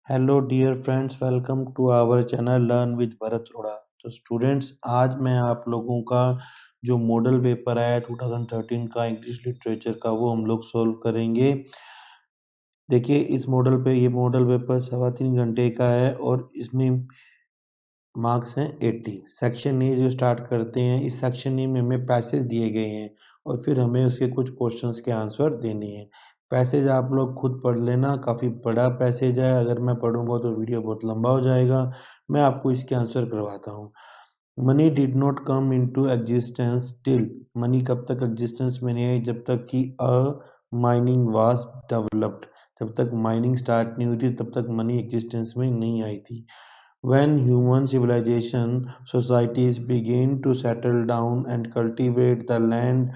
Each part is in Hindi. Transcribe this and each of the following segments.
Hello dear friends, welcome to our channel learn with Bharat Roda. तो स्टूडेंट्स, आज मैं आप लोगों का जो मॉडल पेपर आया 2013 का इंग्लिश लिटरेचर का वो हम लोग सॉल्व करेंगे। देखिए, ये मॉडल पेपर 3.25 घंटे का है और इसमें मार्क्स हैं 80। सेक्शन ए जो स्टार्ट करते हैं, इस सेक्शन ए में हमें पैसेज दिए गए हैं और फिर हमें उसके कुछ क्वेश्चंस के आंसर देने हैं। पैसेज आप लोग खुद पढ़ लेना, काफ़ी बड़ा पैसेज है। अगर मैं पढ़ूंगा तो वीडियो बहुत लंबा हो जाएगा। मैं आपको इसके आंसर करवाता हूँ। Money did not come into existence till, money कब तक एग्जिस्टेंस में नहीं आई? जब तक कि माइनिंग वाज डेवलप्ड, जब तक माइनिंग स्टार्ट नहीं हुई थी तब तक मनी एग्जिस्टेंस में नहीं आई थी। When human civilization societies begin to settle down and cultivate the land,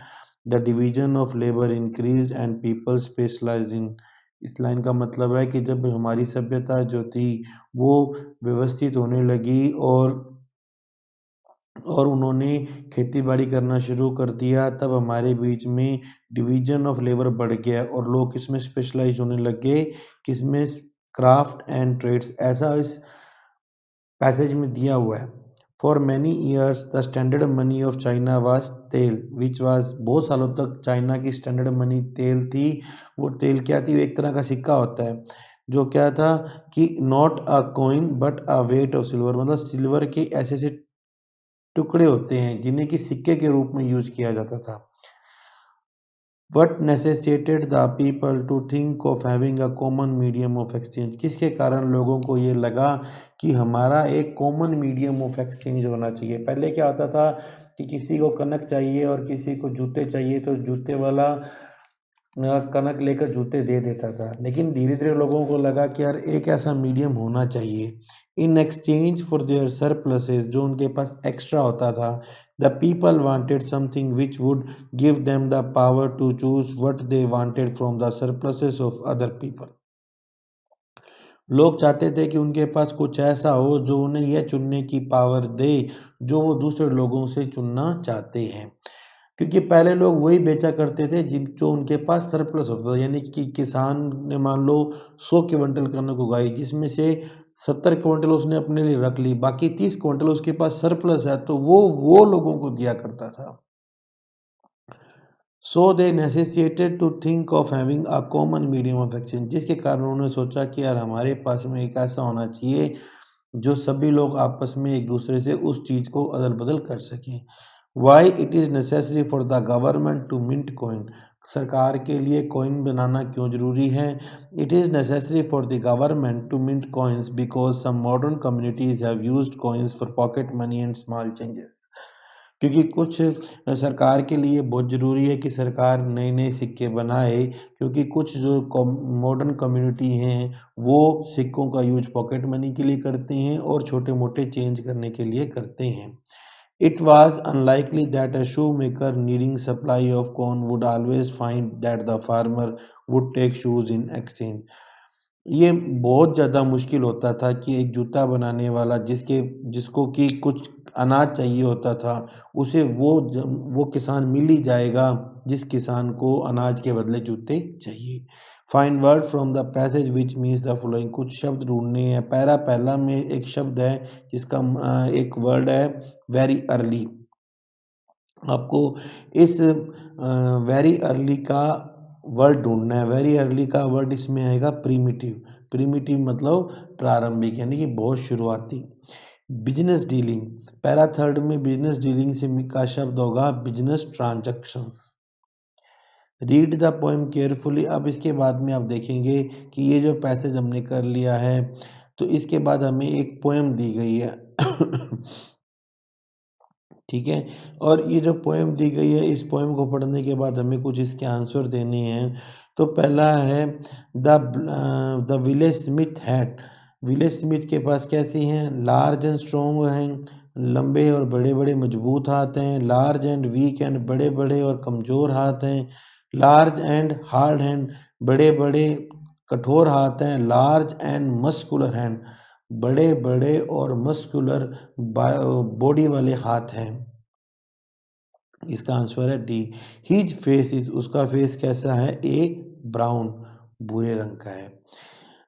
the division of labor increased and people specialized in। इस लाइन का मतलब है कि जब हमारी सभ्यता जो थी वो व्यवस्थित होने लगी और उन्होंने खेती बाड़ी करना शुरू कर दिया, तब हमारे बीच में डिवीजन ऑफ लेबर बढ़ गया और लोग किसमें स्पेशलाइज होने लगे, किसमें? Craft and trades. ऐसा इस पैसेज में दिया हुआ है। For many years the standard money of China was tael, which was, बहुत सालों तक चाइना की स्टैंडर्ड मनी तेल थी। वो तेल क्या थी? एक तरह का सिक्का होता है जो क्या था कि not a coin but a weight of silver, मतलब सिल्वर के ऐसे ऐसे टुकड़े होते हैं जिन्हें कि सिक्के के रूप में यूज किया जाता था। What necessitated the people to think of having a common medium of exchange? किसके कारण लोगों को ये लगा कि हमारा एक कॉमन मीडियम ऑफ एक्सचेंज होना चाहिए? पहले क्या होता था कि किसी को कनक चाहिए और किसी को जूते चाहिए तो जूते वाला कनक लेकर जूते दे देता था, लेकिन धीरे धीरे लोगों को लगा कि यार एक ऐसा मीडियम होना चाहिए। In exchange for their surpluses, जो उनके पास एक्स्ट्रा होता था, the people wanted something which would give them the power to choose what they wanted from the surpluses of other people. लोग चाहते थे कि उनके पास कुछ ऐसा हो जो उन्हें यह चुनने की पावर दे जो वो दूसरे लोगों से चुनना चाहते हैं। क्योंकि पहले लोग वही बेचा करते थे जिन जो उनके पास सरप्लस होता था, यानी कि किसान ने मान लो 100 क्विंटल कनक उगाई, जिसमें से 70 क्विंटल उसने अपने लिए रख ली, बाकी 30 क्विंटल उसके पास सरप्लस है तो वो लोगों को दिया करता था। So they necessitated to think of having a common medium of exchange, जिसके कारण उन्होंने सोचा कि यार हमारे पास में एक ऐसा होना चाहिए जो सभी लोग आपस में एक दूसरे से उस चीज को अदल बदल कर सकें। Why it is necessary for the government to mint coin, सरकार के लिए कॉइन बनाना क्यों जरूरी है? It is necessary for the government to mint coins because some modern communities have used coins for pocket money and small changes. क्योंकि कुछ सरकार के लिए बहुत ज़रूरी है कि सरकार नए नए सिक्के बनाए, क्योंकि कुछ जो मॉडर्न कम्युनिटी हैं वो सिक्कों का यूज पॉकेट मनी के लिए करते हैं और छोटे मोटे चेंज करने के लिए करते हैं। It was unlikely that a shoemaker needing supply of corn would always find that the farmer would take shoes in exchange। ये बहुत ज़्यादा मुश्किल होता था कि एक जूता बनाने वाला जिसको कि कुछ अनाज चाहिए होता था, उसे वो किसान मिल ही जाएगा जिस किसान को अनाज के बदले जूते चाहिए। Find word from the passage which means the following, कुछ शब्द ढूंढने हैं। पहला में एक शब्द है जिसका एक वर्ड है वेरी अर्ली। आपको इस वेरी अर्ली का वर्ड ढूंढना है। वेरी अर्ली का वर्ड इसमें आएगा प्रीमिटिव। प्रीमिटिव मतलब प्रारंभिक, यानी कि बहुत शुरुआती। बिजनेस डीलिंग, पैरा थर्ड में बिजनेस डीलिंग से का शब्द होगा business transactions. Read the poem carefully, अब इसके बाद में आप देखेंगे कि ये जो पैसेज हमने कर लिया है तो इसके बाद हमें एक पोएम दी गई है ठीक है, और ये जो पोएम दी गई है इस पोएम को पढ़ने के बाद हमें कुछ इसके आंसर देने हैं। तो पहला है the village Smith hat. Village Smith के पास कैसी हैं? लार्ज एंड स्ट्रॉन्ग हैं, लंबे और बड़े बड़े मजबूत हाथ हैं। लार्ज एंड वीक एंड, बड़े बड़े और कमजोर हाथ हैं। लार्ज एंड हार्ड हैंड, बड़े बड़े कठोर हाथ हैं। लार्ज एंड मस्कुलर हैंड, बड़े बड़े और मस्कुलर बॉडी वाले हाथ हैं। इसका आंसर है डी। हिज फेस इज, उसका फेस कैसा है? ए ब्राउन, भूरे रंग का है।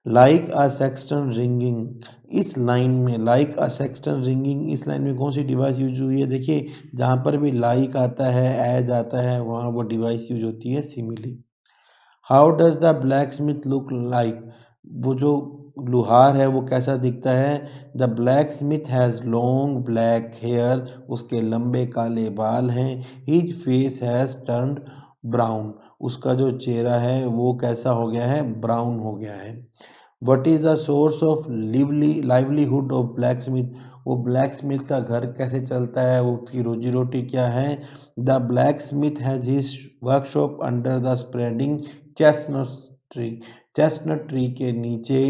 लाइक अ सेक्सटन रिंगिंग, इस लाइन में लाइक अ सेक्सटन रिंगिंग, इस लाइन में कौन सी डिवाइस यूज हुई है? देखिए जहाँ पर भी लाइक आता है, एज आता है, वहाँ वो डिवाइस यूज होती है simile. How does the blacksmith look like, वो जो लुहार है वो कैसा दिखता है? The blacksmith has long black hair, उसके लंबे काले बाल हैं। His face has turned brown, उसका जो चेहरा है वो कैसा हो गया है? ब्राउन हो गया है। What is the source of livelihood of black Smith, वो ब्लैक स्मिथ का घर कैसे चलता है, वो उसकी रोजी रोटी क्या है? The blacksmith has his workshop under the spreading chestnut tree, chestnut tree के नीचे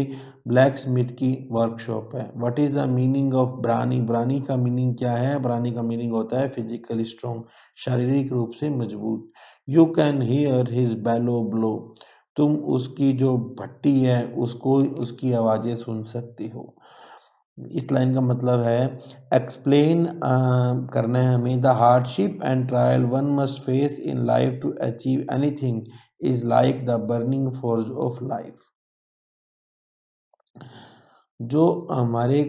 ब्लैक स्मिथ की वर्कशॉप है। What is the meaning of brawny, brawny का मीनिंग क्या है? ब्रानी का मीनिंग होता है फिजिकली स्ट्रॉन्ग, शारीरिक रूप से मजबूत। You can hear his bellow blow, तुम उसकी जो भट्टी है उसको, उसकी आवाज़ें सुन सकती हो। इस लाइन का मतलब है एक्सप्लेन करना है हमें। The hardship and trial one must face in life to achieve anything is like the burning forge of life. जो हमारे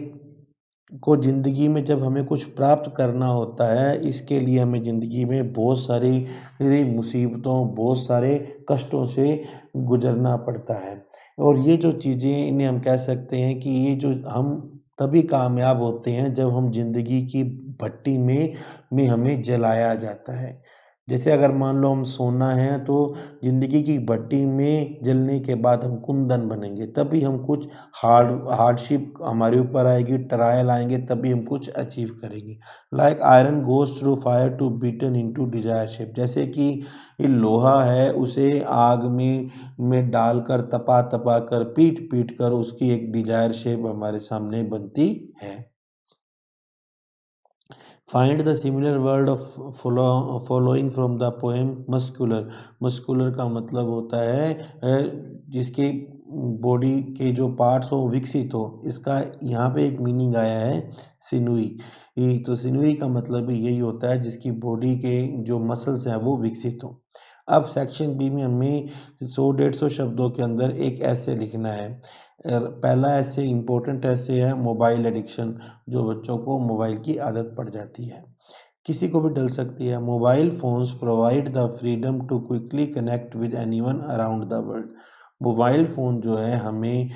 को ज़िंदगी में जब हमें कुछ प्राप्त करना होता है, इसके लिए हमें ज़िंदगी में बहुत सारी मुसीबतों, बहुत सारे कष्टों से गुजरना पड़ता है। और ये जो चीज़ें, इन्हें हम कह सकते हैं कि ये जो हम तभी कामयाब होते हैं जब हम ज़िंदगी की भट्टी में हमें जलाया जाता है। जैसे अगर मान लो हम सोना है तो ज़िंदगी की भट्टी में जलने के बाद हम कुंदन बनेंगे, तभी हम कुछ हार्डशिप हमारे ऊपर आएगी, ट्रायल आएँगे, तभी हम कुछ अचीव करेंगे। Like iron goes through fire to beaten into desire shape, जैसे कि ये लोहा है उसे आग में डालकर तपा कर पीट कर उसकी एक डिज़ायर शेप हमारे सामने बनती है। Find the similar word of following from the poem muscular. Muscular का मतलब होता है जिसके बॉडी के जो पार्ट्स हो विकसित हो, इसका यहाँ पे एक मीनिंग आया है सिनुई। तो सिनुई का मतलब भी यही होता है जिसकी बॉडी के जो मसल्स हैं वो विकसित हो। अब सेक्शन बी में हमें 100-150 शब्दों के अंदर एक ऐसे लिखना है। पहला ऐसे इम्पोर्टेंट ऐसे है मोबाइल एडिक्शन, जो बच्चों को मोबाइल की आदत पड़ जाती है, किसी को भी डल सकती है। Mobile phones provide the freedom to quickly connect with anyone around the world. Mobile phone जो है हमें,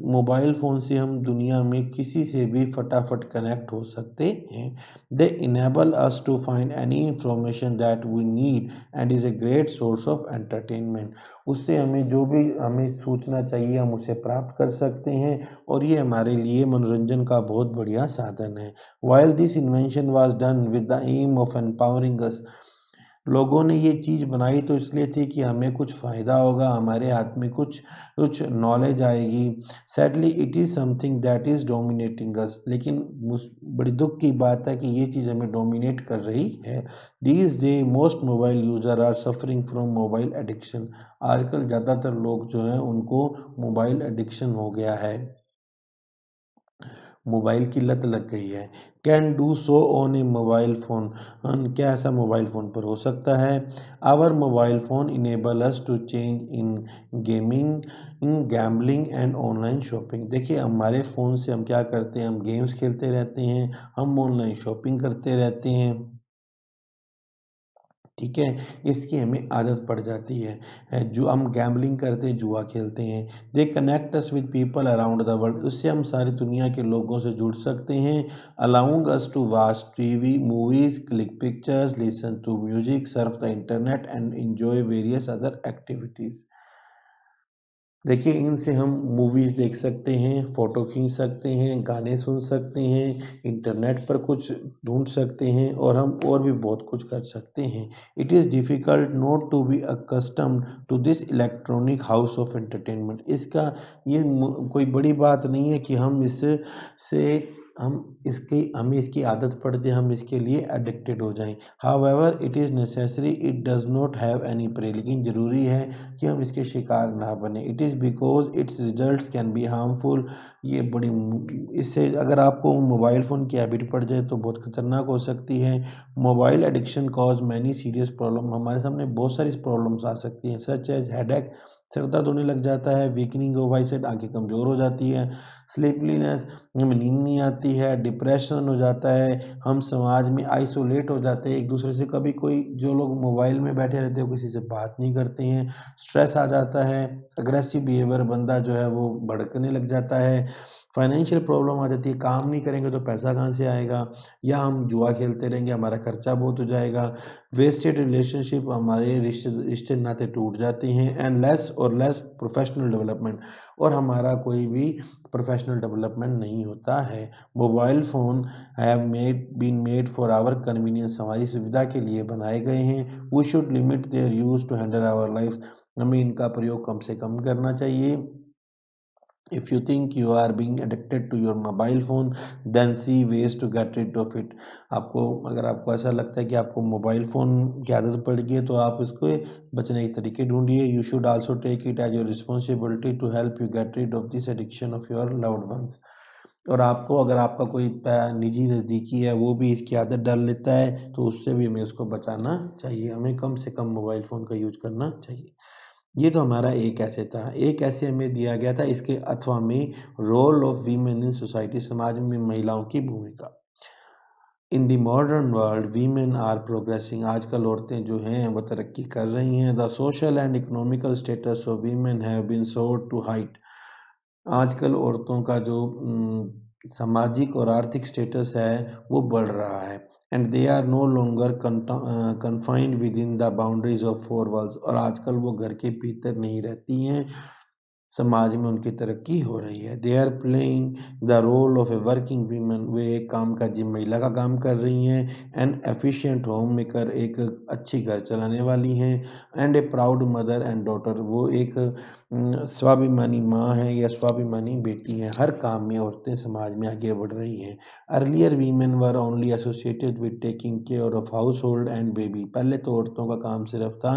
मोबाइल फ़ोन से हम दुनिया में किसी से भी फटाफट कनेक्ट हो सकते हैं। They enable us to find any information that we need and is a great source of entertainment. उससे हमें जो भी हमें सूचना चाहिए हम उसे प्राप्त कर सकते हैं, और ये हमारे लिए मनोरंजन का बहुत बढ़िया साधन है। While this invention was done with the aim of empowering us, लोगों ने ये चीज़ बनाई तो इसलिए थी कि हमें कुछ फ़ायदा होगा, हमारे हाथ में कुछ कुछ नॉलेज आएगी। Sadly it is something that is dominating us, लेकिन बड़ी दुख की बात है कि ये चीज़ हमें डोमिनेट कर रही है। These day most mobile user are suffering from mobile addiction. आजकल ज़्यादातर लोग जो हैं उनको मोबाइल एडिक्शन हो गया है, मोबाइल की लत लग गई है। Can do so on a mobile phone, क्या ऐसा मोबाइल फ़ोन पर हो सकता है? Our mobile phone enable us to change in gaming, in gambling and online shopping. देखिए हमारे फ़ोन से हम क्या करते हैं, हम गेम्स खेलते रहते हैं, हम ऑनलाइन शॉपिंग करते रहते हैं, ठीक है? इसकी हमें आदत पड़ जाती है। जो हम गैम्बलिंग करते हैं, जुआ खेलते हैं। They connect us with people around the world, उससे हम सारी दुनिया के लोगों से जुड़ सकते हैं। Allowing us to watch TV, movies, click pictures, listen to music, surf the internet and enjoy various other activities. देखिए इनसे हम मूवीज़ देख सकते हैं, फ़ोटो खींच सकते हैं, गाने सुन सकते हैं, इंटरनेट पर कुछ ढूँढ सकते हैं, और हम और भी बहुत कुछ कर सकते हैं। It is difficult not to be accustomed to this electronic house of entertainment. इसका ये कोई बड़ी बात नहीं है कि हम इससे हम इसकी हमें इसकी आदत पड़ जाए, हम इसके लिए एडिक्टेड हो जाएँ। However it is necessary, it does not have any prey, लेकिन ज़रूरी है कि हम इसके शिकार ना बने। It is because its results can be harmful. ये बड़ी इससे अगर आपको मोबाइल फ़ोन की हैबिट पड़ जाए तो बहुत खतरनाक हो सकती है। Mobile addiction cause many serious problem, हमारे सामने बहुत सारी प्रॉब्लम्स आ सकती हैं, सच एज हेडेक, सर दर्द होने लग जाता है, वीकनिंग ऑफ आईसाइट, आंखें कमज़ोर हो जाती है, स्लीपलीनेस, हमें नींद नहीं आती है, डिप्रेशन हो जाता है, हम समाज में आइसोलेट हो जाते हैं एक दूसरे से। कभी कोई जो लोग मोबाइल में बैठे रहते हैं किसी से बात नहीं करते हैं, स्ट्रेस आ जाता है, अग्रेसिव बिहेवियर, बंदा जो है वो भड़कने लग जाता है, फाइनेंशियल प्रॉब्लम आ जाती है, काम नहीं करेंगे तो पैसा कहाँ से आएगा, या हम जुआ खेलते रहेंगे, हमारा खर्चा बहुत हो जाएगा, वेस्टेड रिलेशनशिप, हमारे रिश्ते रिश्ते नाते टूट जाते हैं, एंड लेस और लेस प्रोफेशनल डेवलपमेंट, और हमारा कोई भी प्रोफेशनल डेवलपमेंट नहीं होता है। Mobile phone have been made for our convenience, हमारी सुविधा के लिए बनाए गए हैं। We should limit their use to handle our life, हमें इनका प्रयोग कम से कम करना चाहिए। If you think you are being addicted to your mobile phone, then see ways to get rid of it. आपको अगर आपको ऐसा लगता है कि आपको मोबाइल फ़ोन की आदत पड़ गई है तो आप इसको बचने के तरीके ढूंढिए। You should also take it as your responsibility to help you get rid of this addiction of your loved ones. और आपको अगर आपका कोई निजी नज़दीकी है वो भी इसकी आदत डाल लेता है तो उससे भी हमें उसको बचाना चाहिए। हमें कम से कम मोबाइल फ़ोन का यूज़ करना चाहिए। ये तो हमारा एक ऐसे था। एक ऐसे हमें दिया गया था इसके अथवा में role of women in society, समाज में महिलाओं की भूमिका। In the modern world women are progressing, आजकल औरतें जो हैं वो तरक्की कर रही हैं। The social and economical status of women have been soared to height, आजकल औरतों का जो सामाजिक और आर्थिक स्टेटस है वो बढ़ रहा है। And they are no longer confined within the boundaries of four walls, और आजकल वो घर के भीतर नहीं रहती हैं, समाज में उनकी तरक्की हो रही है। They are playing the role of a working women, वे एक काम का जिम महिला का काम कर रही हैं। एंड एफिशिएंट होम मेकर, एक अच्छी घर चलाने वाली हैं। And A proud mother and daughter, वो एक स्वाभिमानी माँ है या स्वाभिमानी बेटी है। हर काम में औरतें समाज में आगे बढ़ रही हैं। Earlier women were only associated with taking care of house hold and baby, पहले तो औरतों का काम सिर्फ था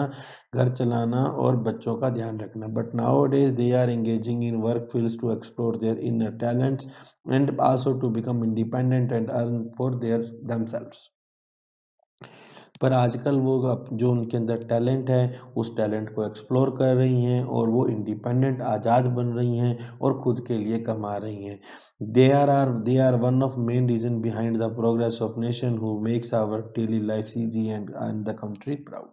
घर चलाना और बच्चों का ध्यान रखना। But nowadays they are engaging in work fields to explore their inner talents and also to become independent and earn for their themselves. पर आजकल वो जो उनके अंदर टैलेंट है उस टैलेंट को एक्सप्लोर कर रही हैं और वो इंडिपेंडेंट आज़ाद बन रही हैं और खुद के लिए कमा रही हैं। They are one of main reason behind the progress of nation who makes our daily life easy and the country proud,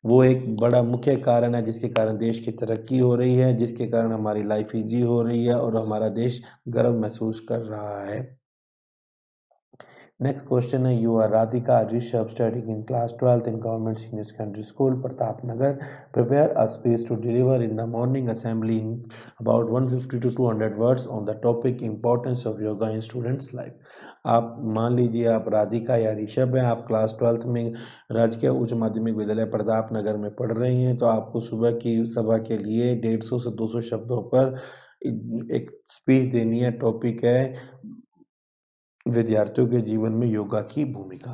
वो एक बड़ा मुख्य कारण है जिसके कारण देश की तरक्की हो रही है, जिसके कारण हमारी लाइफ इजी हो रही है और हमारा देश गर्व महसूस कर रहा है। नेक्स्ट क्वेश्चन है, you are Radhika Rishabh studying in class 12th in government senior secondary school Pratap Nagar, prepare a speech to deliver in the morning assembly in about 150 to 200 words on the topic importance of yoga in students life. आप मान लीजिए आप राधिका या ऋषभ हैं, आप क्लास 12th में राजकीय उच्च माध्यमिक विद्यालय प्रताप नगर में पढ़ रही हैं, तो आपको सुबह की सभा के लिए 150 से 200 शब्दों पर एक स्पीच देनी है। टॉपिक है विद्यार्थियों के जीवन में योगा की भूमिका।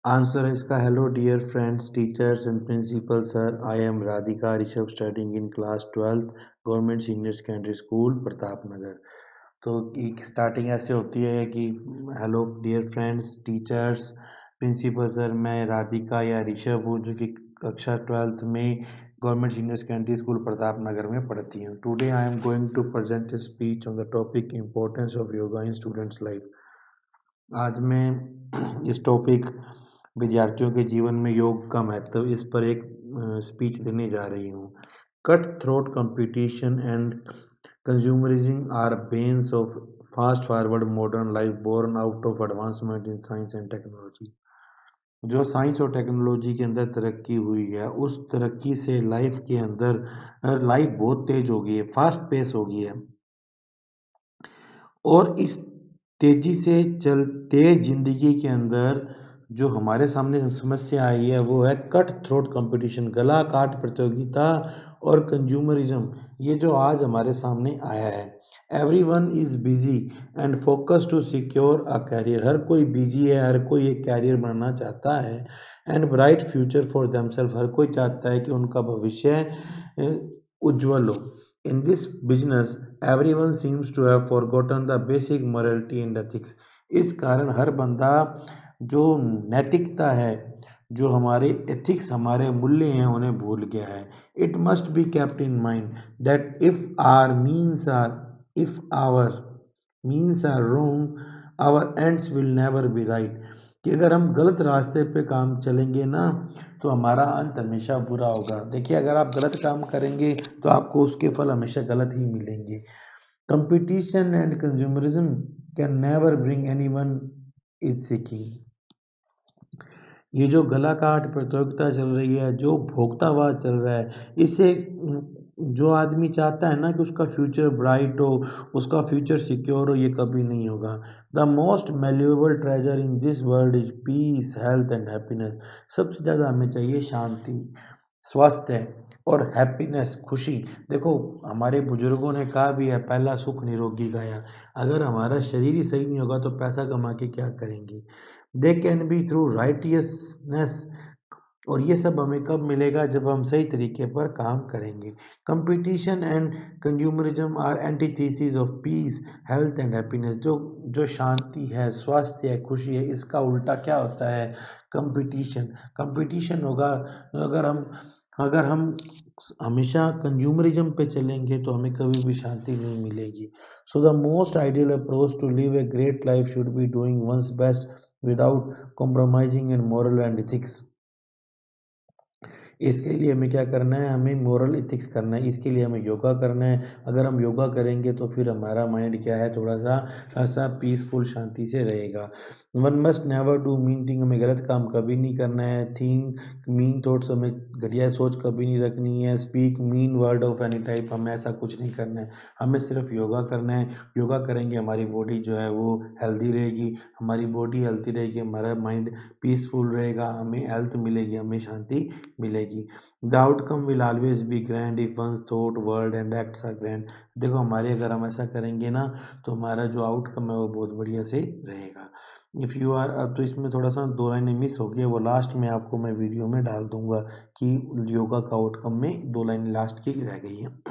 आंसर है इसका, hello dear friends, teachers and principal sir, I am Radhika Rishabh studying in class 12th government senior secondary school Pratap Nagar. तो स्टार्टिंग ऐसे होती है कि hello dear friends, teachers, principal sir, मैं राधिका या ऋषभ हूँ जो कि कक्षा 12th में government senior secondary school Pratap Nagar में पढ़ती हूँ। Today I am going to present a speech on the topic importance of yoga in students life. आज मैं इस टॉपिक विद्यार्थियों के जीवन में योग का महत्व, इस पर एक स्पीच देने जा रही हूँ। Cut throat competition and consumerism are banes of fast forward modern life born out of advancement in science and technology. जो साइंस और टेक्नोलॉजी के अंदर तरक्की हुई है उस तरक्की से लाइफ के अंदर लाइफ बहुत तेज हो गई है, फास्ट पेस हो गई है। और इस तेजी से चलते जिंदगी के अंदर जो हमारे सामने समस्या आई है वो है कट थ्रोट कंपटीशन, गला काट प्रतियोगिता और कंज्यूमरिज्म, ये जो आज हमारे सामने आया है। Everyone is busy and focus to secure a career, हर कोई बिजी है, हर कोई एक कैरियर बनाना चाहता है। And bright future for themselves, हर कोई चाहता है कि उनका भविष्य उज्जवल हो। In this business everyone seems to have forgotten the basic morality and ethics, इस कारण हर बंदा जो नैतिकता है जो हमारे एथिक्स, हमारे मूल्य हैं, उन्हें भूल गया है। It must be kept in mind that if our means are wrong, our ends will never be right. कि अगर हम गलत रास्ते पे काम चलेंगे ना, तो हमारा अंत हमेशा बुरा होगा। देखिए, अगर आप गलत काम करेंगे तो आपको उसके फल हमेशा गलत ही मिलेंगे। Competition and consumerism can never bring anyone is seeking. ये जो गला काट प्रतियोगिता चल रही है, जो भोक्तावाद चल रहा है, इससे जो आदमी चाहता है ना कि उसका फ्यूचर ब्राइट हो, उसका फ्यूचर सिक्योर हो, ये कभी नहीं होगा। The most valuable treasure in this world is peace, health and happiness. सबसे ज़्यादा हमें चाहिए शांति, स्वास्थ्य और हैप्पीनेस, खुशी। देखो, हमारे बुजुर्गों ने कहा भी है, पहला सुख निरोगी काया। अगर हमारा शरीर ही सही नहीं होगा तो पैसा कमा के क्या करेंगे। They can be through righteousness, और ये सब हमें कब मिलेगा, जब हम सही तरीके पर काम करेंगे। Competition and consumerism are antithesis of peace, health and happiness. जो शांति है, स्वास्थ्य है, खुशी है, इसका उल्टा क्या होता है, कंपटीशन। कंपटीशन होगा अगर हम हमेशा कंज्यूमरिज्म पे चलेंगे तो हमें कभी भी शांति नहीं मिलेगी। So the most ideal approach to live a great life should be doing one's best without compromising in moral and ethics. इसके लिए हमें क्या करना है, हमें मोरल एथिक्स करना है, इसके लिए हमें योगा करना है। अगर हम योगा करेंगे तो फिर हमारा माइंड क्या है, थोड़ा सा ऐसा पीसफुल, शांति से रहेगा। One must never do mean thing, हमें गलत काम कभी नहीं करना है। थिंक मीन थॉट्स, हमें घटिया सोच कभी नहीं रखनी है। Speak mean word of any type, हमें ऐसा कुछ नहीं करना है। हमें सिर्फ योगा करना है। योगा करेंगे हमारी बॉडी जो है वो हेल्दी रहेगी, हमारी बॉडी हेल्दी रहेगी, हमारा माइंड पीसफुल रहेगा, हमें हेल्थ मिलेगी, हमें शांति मिलेगी। The outcome will always be grand if one's thought word and acts are grand. देखो, हमारे अगर हम ऐसा करेंगे ना, तो हमारा जो आउटकम है वो बहुत बढ़िया से रहेगा। इफ़ यू आर, अब तो इसमें थोड़ा सा दो लाइनें मिस हो गई, वो लास्ट में आपको मैं वीडियो में डाल दूंगा कि योगा का आउटकम में दो लाइनें लास्ट की रह गई हैं।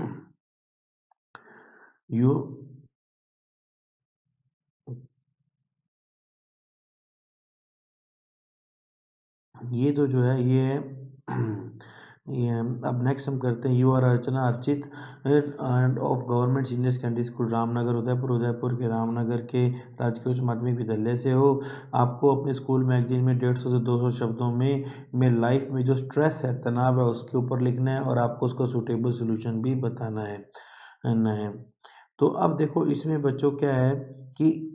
यू ये तो जो है ये ये अब नेक्स्ट हम करते हैं। You are Archana Archit and of government senior secondary school Ramnagar Udaipur, Udaipur के रामनगर के राजकीय उच्च माध्यमिक विद्यालय से हो। आपको अपने स्कूल मैगजीन में 150 से 200 शब्दों में लाइफ में जो स्ट्रेस है, तनाव है, उसके ऊपर लिखना है और आपको उसका सूटेबल सोल्यूशन भी बताना है। तो अब देखो, इसमें बच्चों क्या है कि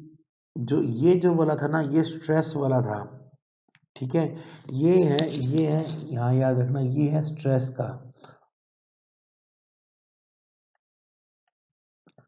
जो वाला था ना, ये स्ट्रेस वाला था। ठीक है, ये है यहाँ याद रखना, ये है स्ट्रेस का।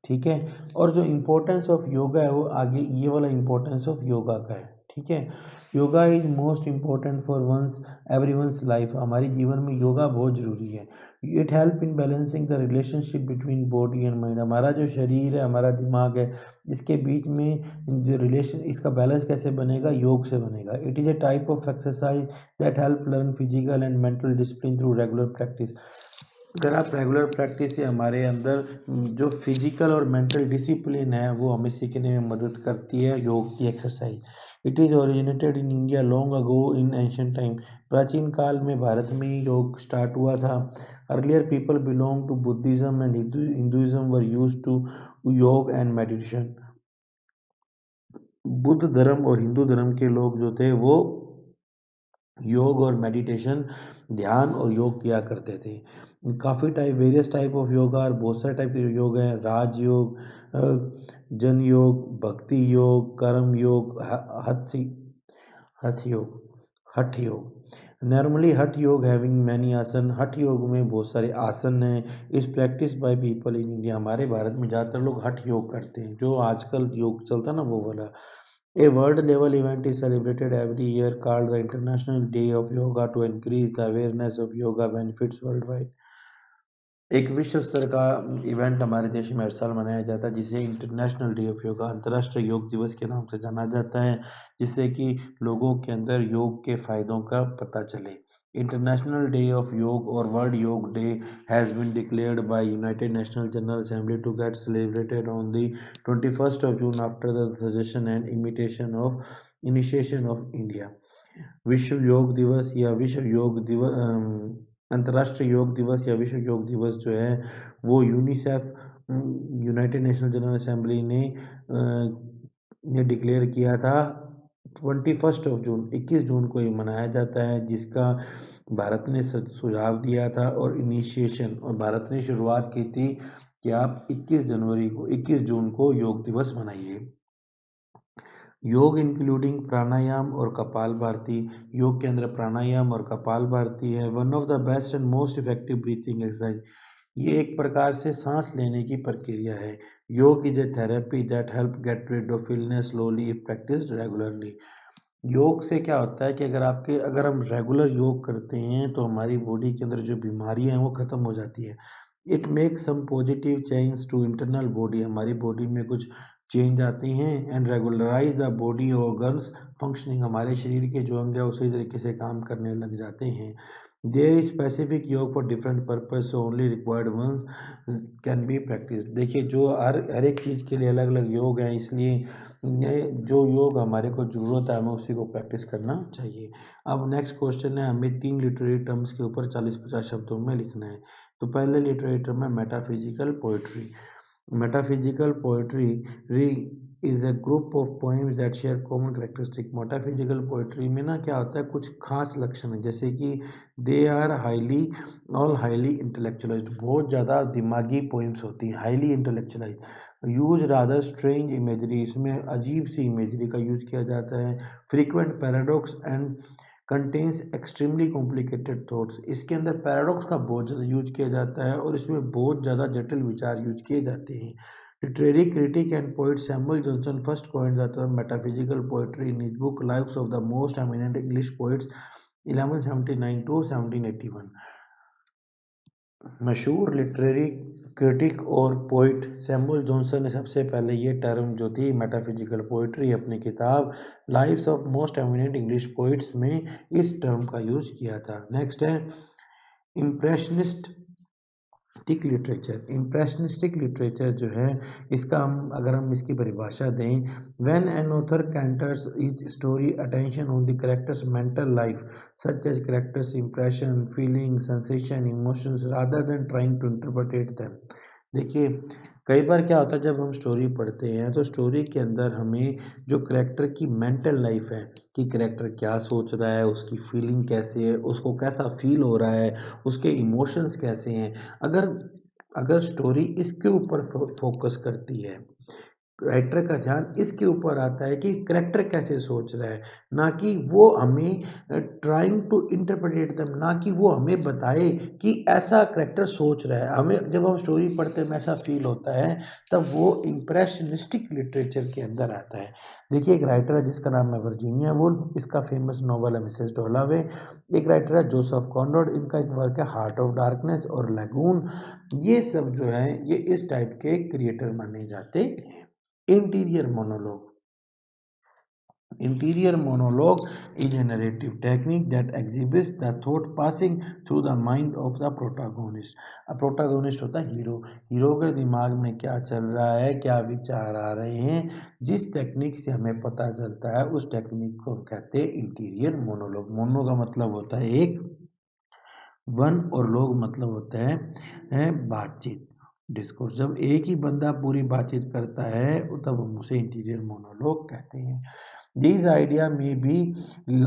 ठीक है, और जो इम्पोर्टेंस ऑफ योगा है वो आगे ये वाला इम्पोर्टेंस ऑफ योगा का है। ठीक है, yoga is most important for one's every one's life. हमारे जीवन में योगा बहुत जरूरी है। It help in balancing the relationship between body and mind. हमारा जो शरीर है, हमारा दिमाग है, इसके बीच में जो रिलेशन, इसका बैलेंस कैसे बनेगा, योग से बनेगा। It is a type of exercise that help learn physical and mental discipline through regular practice. अगर आप रेगुलर प्रैक्टिस से हमारे अंदर जो फिजिकल और मेंटल डिसिप्लिन है वो हमें सीखने में मदद करती है, योग की exercise. It is originated in India long ago in ancient time. प्राचीन काल में भारत में ही योग स्टार्ट हुआ था। Earlier people belong to Buddhism and Hinduism were use to yog and meditation. Buddha धर्म और हिंदू धर्म के लोग जो थे वो योग और मेडिटेशन, ध्यान और योग किया करते थे। काफ़ी type, various type of yoga और बहुत सारे टाइप के योग हैं। राजयोग, जन योग, भक्ति योग, कर्म योग, हठ योग, हठ योग। नॉर्मली हठ योग हैविंग मैनी आसन। हठ योग में बहुत सारे आसन हैं। इस practice by people in India. हमारे भारत में ज़्यादातर लोग हठ योग करते हैं, जो आजकल योग चलता है ना, वो वाला। A world level event is celebrated every year called the International Day of Yoga to increase the awareness of yoga benefits worldwide। एक विश्व स्तर का इवेंट हमारे देश में हर साल मनाया जाता है, जिसे इंटरनेशनल डे ऑफ योगा, अंतर्राष्ट्रीय योग दिवस के नाम से जाना जाता है, जिससे कि लोगों के अंदर योग के फायदों का पता चले। इंटरनेशनल डे ऑफ योग और world yog day has been declared by United National General Assembly to get celebrated on the 21st of June after the suggestion and imitation of initiation of India. विश्व योग दिवस या विश्व योग दिवस अंतर्राष्ट्रीय योग दिवस या विश्व योग दिवस जो है वो UNICEF United National General assembly ने डिक्लेयर किया था 21 जून 21 जून को ये मनाया जाता है, जिसका भारत ने सुझाव दिया था और इनिशिएशन और भारत ने शुरुआत की थी कि आप 21 जून को योग दिवस मनाइए। योग इंक्लूडिंग प्राणायाम और कपालभाति। योग के अंदर प्राणायाम और कपालभाति है। One of the best and most effective breathing exercise. ये एक प्रकार से सांस लेने की प्रक्रिया है। Yog is a therapy that help get rid of illness slowly if practised regularly. योग से क्या होता है कि अगर हम रेगुलर योग करते हैं तो हमारी बॉडी के अंदर जो बीमारियां हैं वो खत्म हो जाती है। It makes some positive change to internal body. हमारी बॉडी में कुछ चेंज आती हैं and regularise the body organs functioning. हमारे शरीर के जो अंग है उसी तरीके से काम करने लग जाते हैं। There is specific yog for different purpose, only required one's can be practise. देखिए जो हर एक चीज़ के लिए अलग अलग योग हैं, इसलिए ये जो योग हमारे को ज़रूरत है हमें उसी को प्रैक्टिस करना चाहिए। अब नेक्स्ट क्वेश्चन है, हमें 3 लिटरेरी टर्म्स के ऊपर 40-50 शब्दों में लिखना है। तो पहले लिटरेरी टर्म है metaphysical poetry. Metaphysical poetry is a group of poems that share common characteristic. Metaphysical poetry में ना क्या होता है, कुछ खास लक्षण है, जैसे कि दे आर हाईली इंटेलेक्चुअलाइज्ड। बहुत ज़्यादा दिमागी पोएम्स होती हैं, highly intellectualised. Use rather strange imagery, इसमें अजीब सी इमेजरी का यूज किया जाता है। Frequent paradox and contains extremely complicated thoughts. इसके अंदर पैराडॉक्स का बहुत ज़्यादा यूज किया जाता है और इसमें बहुत ज़्यादा जटिल विचार यूज किए जाते हैं। Literary critic and poet Samuel Johnson first coined the term metaphysical poetry in his book lives of the most eminent English poets 1179 to 1781। मशहूर लिटरेरी क्रिटिक और पोइट सैमुअल जॉनसन ने सबसे पहले ये टर्म जो थी मेटाफिजिकल पोइट्री अपनी किताब lives of most eminent English poets में इस टर्म का यूज किया था। नेक्स्ट है इम्प्रेशनिस्टिक लिटरेचर जो है, इसका अगर हम इसकी परिभाषा दें, when an author centres each story attention on the characters mental life such as characters impression feeling sensation emotions rather than trying to interpret them. देखिए कई बार क्या होता है, जब हम स्टोरी पढ़ते हैं तो स्टोरी के अंदर हमें जो करेक्टर की मेंटल लाइफ है कि करेक्टर क्या सोच रहा है, उसकी फीलिंग कैसे है, उसको कैसा फील हो रहा है, उसके इमोशंस कैसे हैं, अगर अगर स्टोरी इसके ऊपर फोकस करती है, राइटर का ध्यान इसके ऊपर आता है कि करेक्टर कैसे सोच रहा है, ना कि वो हमें ट्राइंग टू इंटरप्रेट देम, ना कि वो हमें बताए कि ऐसा करेक्टर सोच रहा है। हमें जब हम स्टोरी पढ़ते हैं ऐसा फील होता है, तब वो इम्प्रेशनिस्टिक लिटरेचर के अंदर आता है। देखिए एक राइटर है जिसका नाम है वर्जीनिया वुल्फ, इसका फेमस नॉवल है मिसेस डॉलावे। एक राइटर है जोसेफ कॉनरैड, इनका एक वर्क है हार्ट ऑफ डार्कनेस और लैगून। ये सब जो है ये इस टाइप के क्रिएटर माने जाते हैं। Interior monologue. Interior monologue is a narrative technique that exhibits the thought passing through the mind of the protagonist. अब protagonist होता है हीरो, हीरो के दिमाग में क्या चल रहा है, क्या विचार आ रहे हैं, जिस टेक्निक से हमें पता चलता है उस टेक्निक को हम कहते हैं इंटीरियर मोनोलॉग। मोनो का मतलब होता है एक, वन और लोग मतलब होता है बातचीत, डिस्कोर्स। जब एक ही बंदा पूरी बातचीत करता है तब हम उसे इंटीरियर मोनोलॉग कहते हैं। These idea may be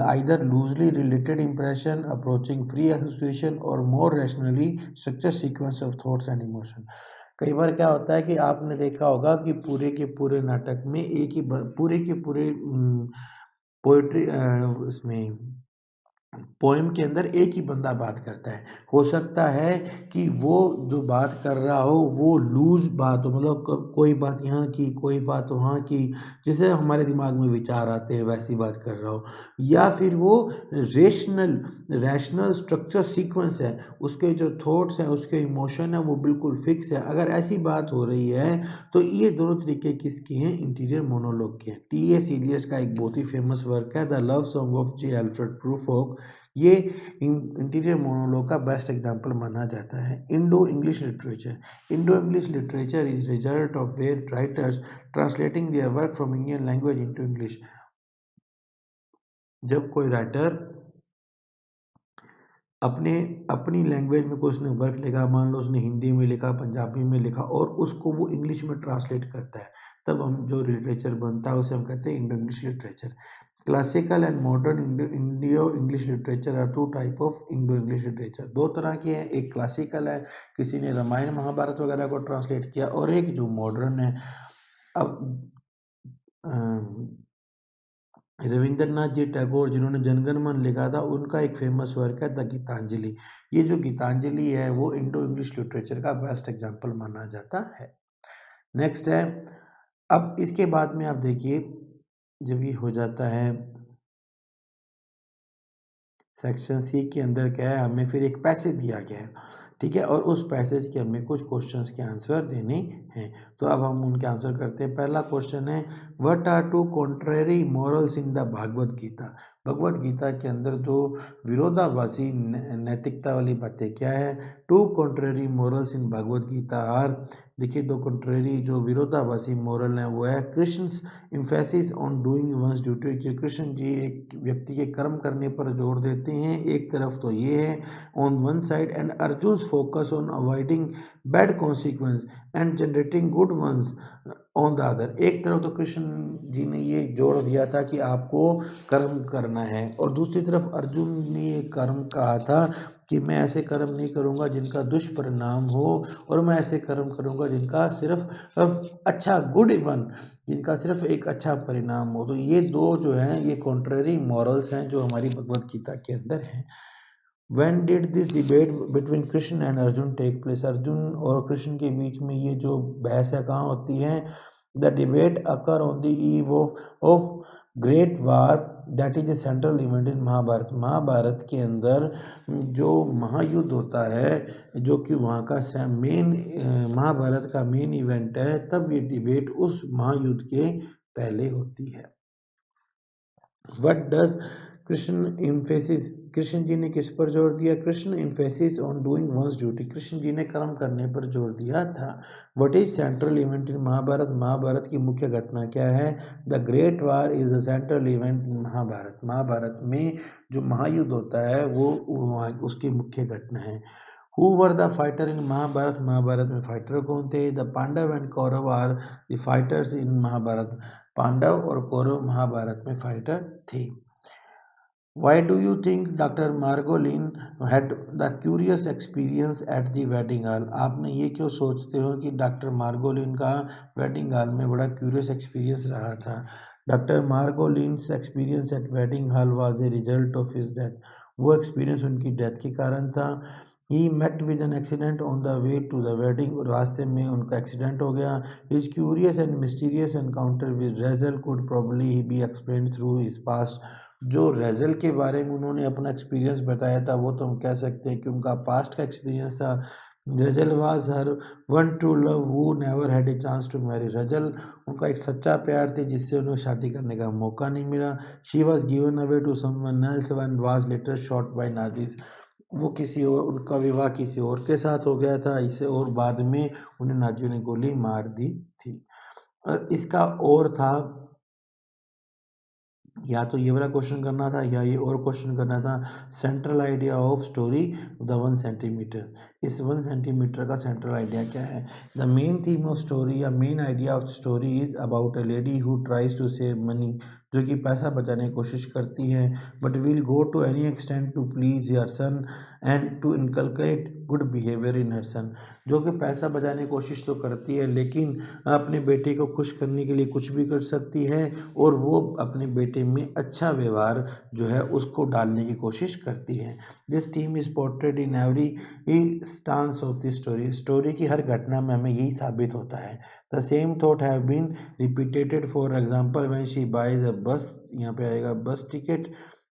either loosely related impression approaching free association or more rationally structured sequence of thoughts and emotion। कई बार क्या होता है कि आपने देखा होगा कि पूरे के पूरे नाटक में एक ही पूरे के पूरे पोएट्री उसमें पोएम के अंदर एक ही बंदा बात करता है। हो सकता है कि वो जो बात कर रहा हो वो लूज बात हो, मतलब कोई बात यहाँ की कोई बात वहाँ की, जिसे हमारे दिमाग में विचार आते हैं वैसी बात कर रहा हो, या फिर वो रैशनल स्ट्रक्चर सीक्वेंस है, उसके जो थॉट्स हैं उसके इमोशन है वो बिल्कुल फिक्स है। अगर ऐसी बात हो रही है तो ये दोनों तरीके किसके हैं, इंटीरियर मोनोलॉग के हैं। T.S. इलियट का एक बहुत ही फेमस वर्क है the love song of J Alfred Prufrock. ये इंटीरियर मोनोलॉग का बेस्ट एग्जाम्पल माना जाता है। Indo English literature is result of where writers translating their work from Indian language into English. जब कोई राइटर अपने अपनी लैंग्वेज में कोई उसने वर्क लिखा, मान लो उसने हिंदी में लिखा, पंजाबी में लिखा और उसको वो इंग्लिश में ट्रांसलेट करता है, तब हम जो लिटरेचर बनता है उसे हम कहते हैं Indo English literature. Classical and modern Indo English literature are two type of Indo English literature. दो तरह के हैं, एक क्लासिकल है, किसी ने रामायण महाभारत वगैरह को ट्रांसलेट किया, और एक जो मॉडर्न है। अब रविंद्रनाथ जी टैगोर जिन्होंने जनगण मन लिखा था, उनका एक फेमस वर्क है द गीतांजलि। ये जो गीतांजलि है वो इंडो इंग्लिश लिटरेचर का बेस्ट एग्जाम्पल माना जाता है। नेक्स्ट है, अब इसके बाद में आप देखिए, जब ये हो जाता है सेक्शन सी के अंदर क्या है, हमें फिर एक पैसेज दिया गया है, ठीक है, और उस पैसेज के हमें कुछ क्वेश्चंस के आंसर देने हैं। तो अब हम उनके आंसर करते हैं। पहला क्वेश्चन है, what are two contrary morals in the Bhagavad Gita. Bhagavad Gita के अंदर जो विरोधाभासी नैतिकता वाली बातें क्या है। Two contrary morals in Bhagavad Gita are, देखिए दो कॉन्ट्रेरी जो विरोधाभासी मॉरल है वो है, Krishna emphasis on doing one's duty, कि कृष्ण जी एक व्यक्ति के कर्म करने पर जोर देते हैं, एक तरफ तो ये है on one side, and Arjun focus on avoiding bad consequence and generating good ones on the other. एक तरफ तो कृष्ण जी ने ये जोड़ दिया था कि आपको कर्म करना है, और दूसरी तरफ अर्जुन ने ये कर्म कहा था कि मैं ऐसे कर्म नहीं करूँगा जिनका दुष्परिणाम हो, और मैं ऐसे कर्म करूँगा जिनका सिर्फ अच्छा गुड इवन, जिनका सिर्फ एक अच्छा परिणाम हो। तो ये दो जो हैं ये कॉन्ट्ररी मॉरल्स हैं जो हमारी भगवत गीता के अंदर हैं। When did this debate between Krishna and Arjun take place. Arjun और कृष्ण के बीच में ये जो बहस है कहाँ होती है। The debate occur on the eve of great war that is a central event in Mahabharata. Mahabharata के अंदर जो महायुद्ध होता है, जो कि वहाँ का मेन महाभारत का मेन इवेंट है, तब ये डिबेट उस महायुद्ध के पहले होती है। What does Krishna emphasis, Krishna ji ने किस पर जोर दिया। Krishna emphasis on doing one's duty, Krishna ji ने कर्म करने पर जोर दिया था। What is central event in Mahabharata, Mahabharata की मुख्य घटना क्या है। The great war is the central event in Mahabharata, Mahabharata में जो महायुद्ध होता है वो उसकी मुख्य घटना है। Who were the fighter in Mahabharat, Mahabharata में फाइटर कौन थे। The Pandav and Kaurav are the fighters in Mahabharata, Pandav और कौरव महाभारत में फाइटर थे। Why do you think Dr. Margolin had the curious experience at the wedding hall? आपने ये क्यों सोचते हो कि डॉक्टर मार्गोलिन का वेडिंग हॉल में बड़ा क्यूरियस एक्सपीरियंस रहा था। Doctor Margolin's experience at wedding hall was a result of his death, वो एक्सपीरियंस उनकी डेथ के कारण था। He met with an accident on the way to the wedding, रास्ते में उनका एक्सीडेंट हो गया। His curious and mysterious encounter with Rezal could probably be explained through his past, जो रेजल के बारे में उन्होंने अपना एक्सपीरियंस बताया था वो तो हम कह सकते हैं कि उनका पास्ट का एक्सपीरियंस था। Rachel was her one true love who never had a chance to marry, Rachel उनका एक सच्चा प्यार थी जिससे उन्हें शादी करने का मौका नहीं मिला। She was given away to someone else and was later shot by Nazis, वो किसी और, उनका विवाह किसी और के साथ हो गया था इसे, और बाद में उन्हें नाजियों ने गोली मार दी थी। और इसका और था, या तो ये वाला क्वेश्चन करना था या ये और क्वेश्चन करना था। Central idea of story the 1 centimetre, इस 1 सेंटीमीटर का सेंट्रल आइडिया क्या है। The main theme of story या main idea of story is about a lady who tries to save money, जो कि पैसा बचाने की कोशिश करती है, but will go to any extent to please your son and to inculcate good behaviour in her son, जो कि पैसा बचाने की कोशिश तो करती है लेकिन अपने बेटे को खुश करने के लिए कुछ भी कर सकती है, और वो अपने बेटे में अच्छा व्यवहार जो है उसको डालने की कोशिश करती है। This theme is portrayed in every stance of this story, story की हर घटना में हमें यही साबित होता है। The same thought have been repeated for example when she buys a bus, यहाँ पे आएगा बस टिकट,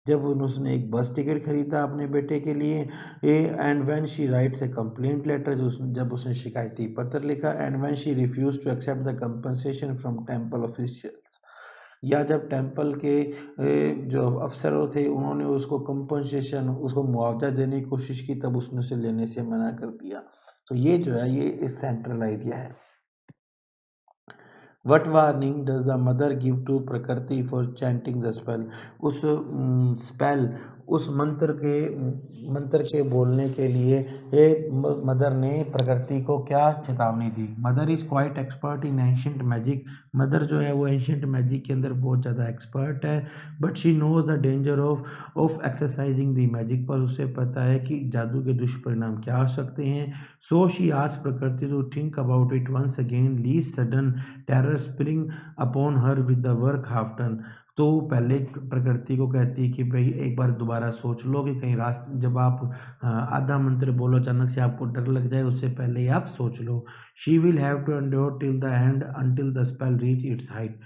जब उसने एक बस टिकट खरीदा अपने बेटे के लिए। And when she writes a complaint letter, जब उसने शिकायती पत्र लिखा। And when she refuse to accept the compensation from temple officials, या जब टेम्पल के जो अफसरों थे उन्होंने उसको कंपनसेशन, उसको मुआवजा देने की कोशिश की, तब उसने उसे लेने से मना कर दिया। तो ये जो है ये सेंट्रल आइडिया है। What warning does the mother give to प्रकृति for chanting the spell? उस स्पेल उस मंत्र के बोलने के लिए मदर ने प्रकृति को क्या चेतावनी दी? Mother is quite expert in ancient magic. Mother जो है वो एंशियंट मैजिक के अंदर बहुत ज़्यादा एक्सपर्ट है, but she knows the danger of exercising the magic. पर उसे पता है कि जादू के दुष्परिणाम क्या हो सकते हैं। So she asked Prakriti to think about it once again, lest sudden terror spring upon her with the work half done. तो पहले प्रकृति को कहती है कि भाई एक बार दोबारा सोच लो कि कहीं रास्ते जब आप आधा मंत्र बोलो अचानक से आपको डर लग जाए, उससे पहले ही आप सोच लो। She will have to endure till the end until the spell reach its height.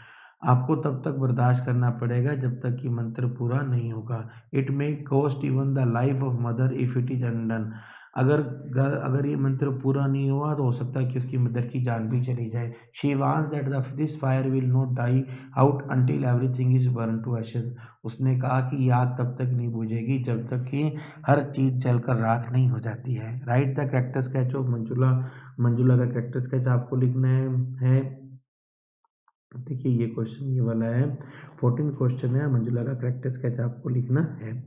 आपको तब तक बर्दाश्त करना पड़ेगा जब तक कि मंत्र पूरा नहीं होगा। It may cost even the life of mother if it is undone. अगर ये मंत्र पूरा नहीं हुआ तो हो सकता है कि उसकी मदर की जान भी चली जाए। She wants that this fire will not die out until everything is burn to ashes. उसने कहा कि ये आग तब तक नहीं बुझेगी जब तक कि हर चीज जलकर राख नहीं हो जाती है। Write the character sketch of Manjula. Manjula का कैरेक्टर स्केच आपको लिखना है। देखिए ये क्वेश्चन ये वाला है, 14 क्वेश्चन है। मंजुला का कैरेक्टर स्केच आपको लिखना है।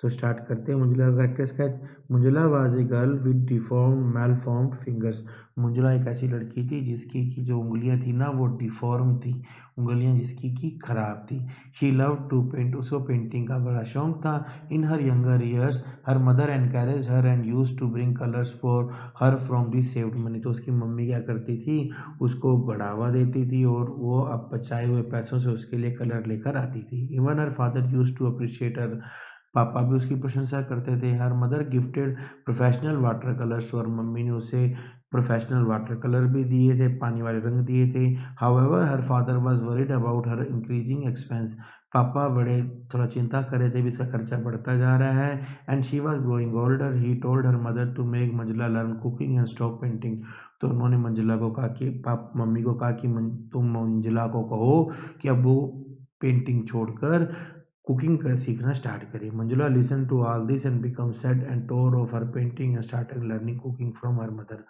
तो स्टार्ट करते हैं मंजुला का character sketch. Manjula was a girl with deform malformed fingers. Manjula एक ऐसी लड़की थी जिसकी की जो उंगलियां थी ना वो डिफॉर्म थी, उंगलियां जिसकी की खराब थी। शी लव टू पेंट, उसको पेंटिंग का बड़ा शौक था। In her younger years her mother encourage her and use to bring colours for her from the saved money. तो उसकी मम्मी क्या करती थी, उसको बढ़ावा देती थी और वो अब बचाए हुए पैसों से उसके लिए कलर लेकर आती थी। Even her father use to appreciate her, पापा भी उसकी प्रशंसा करते थे। Her mother gifted professional watercolours, और मम्मी ने उसे प्रोफेशनल वाटर कलर भी दिए थे, पानी वाले रंग दिए थे। However her father was worried about her increasing expense. पापा बड़े थोड़ा चिंता कर रहे थे भी इसका खर्चा बढ़ता जा रहा है। And she was growing older, he told her mother to make Manjula learn cooking and stop painting. तो उन्होंने मंजुला को कहा कि मम्मी को कहा कि तुम मंजुला को कहो कि अब वो पेंटिंग छोड़कर कुकिंग का सीखना स्टार्ट करी। Manjula listen to all this and become sad and tore off her painting and started learning cooking from her mother.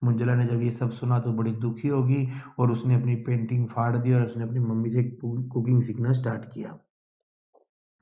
Manjula ने जब ये सब सुना तो बड़ी दुखी होगी और उसने अपनी पेंटिंग फाड़ दी और उसने अपनी मम्मी से कुकिंग सीखना स्टार्ट किया।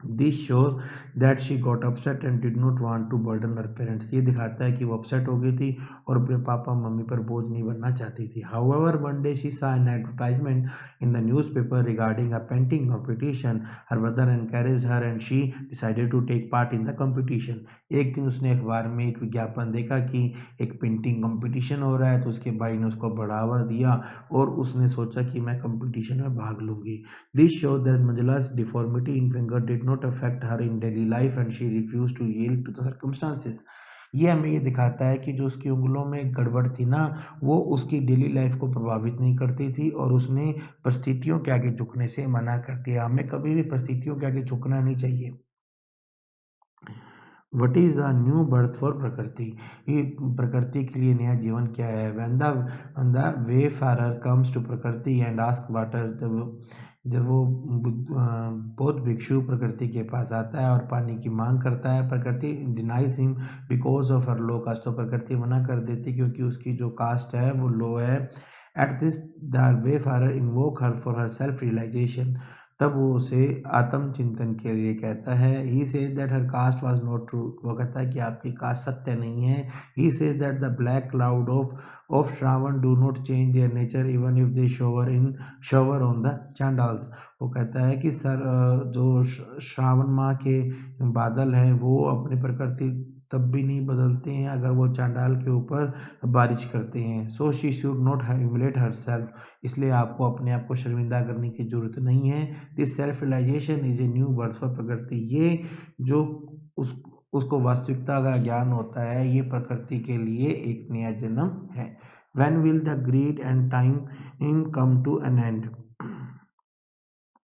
This shows that she got upset and did not want to burden her parents. ये दिखाता है कि वो अपसेट हो गई थी और अपने पापा मम्मी पर बोझ नहीं बनना चाहती थी। However one day she saw an advertisement in the newspaper regarding a painting competition. Her mother encouraged her and she decided to take part in the competition. एक दिन उसने अखबार में एक विज्ञापन देखा कि एक पेंटिंग कंपटीशन हो रहा है, तो उसके भाई ने उसको बढ़ावा दिया और उसने सोचा कि मैं कंपटीशन में भाग लूंगी। This showed that Manjula's deformity in finger did not affect her in daily life and she refused to yield to the circumstances. ये हमें ये दिखाता है कि जो उसकी उंगलों में गड़बड़ थी ना वो उसकी डेली लाइफ को प्रभावित नहीं करती थी और उसने परिस्थितियों के आगे झुकने से मना कर दिया। हमें कभी भी परिस्थितियों के आगे झुकना नहीं चाहिए। What is the new birth for Prakriti. ये प्रकृति के लिए नया जीवन क्या है। when the wayfarer comes to प्रकृति एंड आस्क वाटर, जब वो बौद्ध भिक्षु प्रकृति के पास आता है और पानी की मांग करता है, Prakriti denies him because of her low caste. तो प्रकृति मना कर देती क्योंकि उसकी जो कास्ट है वो लो है। At this the wayfarer invoke her for her self realization। तब वो उसे आत्मचिंतन के लिए कहता है। He says that her caste was not true. वो कहता है कि आपकी कास्ट सत्य नहीं है। He says that the black cloud of Shravan do not change their nature even if they shower on the Chandals. वो कहता है कि जो श्रावण माह के बादल हैं वो अपनी प्रकृति तब भी नहीं बदलते हैं अगर वो चांडाल के ऊपर बारिश करते हैं। So she should not humiliate her self. इसलिए आपको अपने आप को शर्मिंदा करने की जरूरत नहीं है। This self realisation is a new birth for Prakriti. ये जो उसको वास्तविकता का ज्ञान होता है ये प्रकृति के लिए एक नया जन्म है। When will the greed and time come to an end?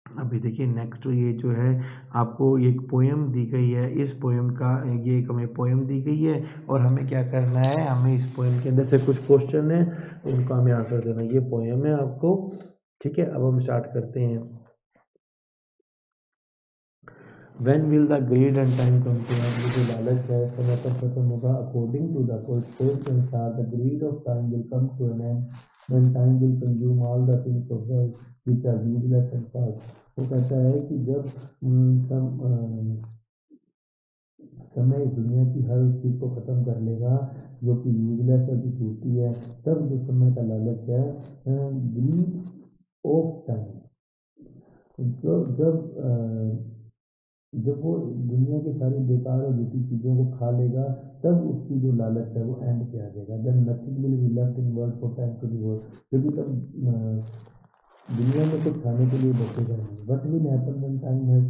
अभी देखिए नेक्स्ट ये जो है आपको एक पोएम दी गई है। इस पोएम का ये एक हमें पोएम दी गई है और हमें क्या करना है, हमें इस पोएम के अंदर से कुछ क्वेश्चन है उनका हमें आंसर देना। ये पोएम है आपको, ठीक है। अब हम स्टार्ट करते हैं। When will the greed and time come to an end? जो लालच है समय पर खत्म होगा। According to the questions are the greed of time will come to an end when time will consume all the things of world which are useless and false। वो कहता है कि जब समय दुनिया की हर उस चीज़ को ख़त्म कर लेगा जो कि यूजलेस और जो झूठी है, तब जो समय का लालच है, ग्रीड ऑफ टाइम, जो जब वो दुनिया की सारी बेकार और झूठी चीज़ों को खा लेगा, तब उसकी जो लालच है वो एंड पे आ जाएगा। जब nothing will be left in world for time to devour, क्योंकि तब दुनिया में कुछ खाने के लिए बचेगा नहीं। What will happen when time has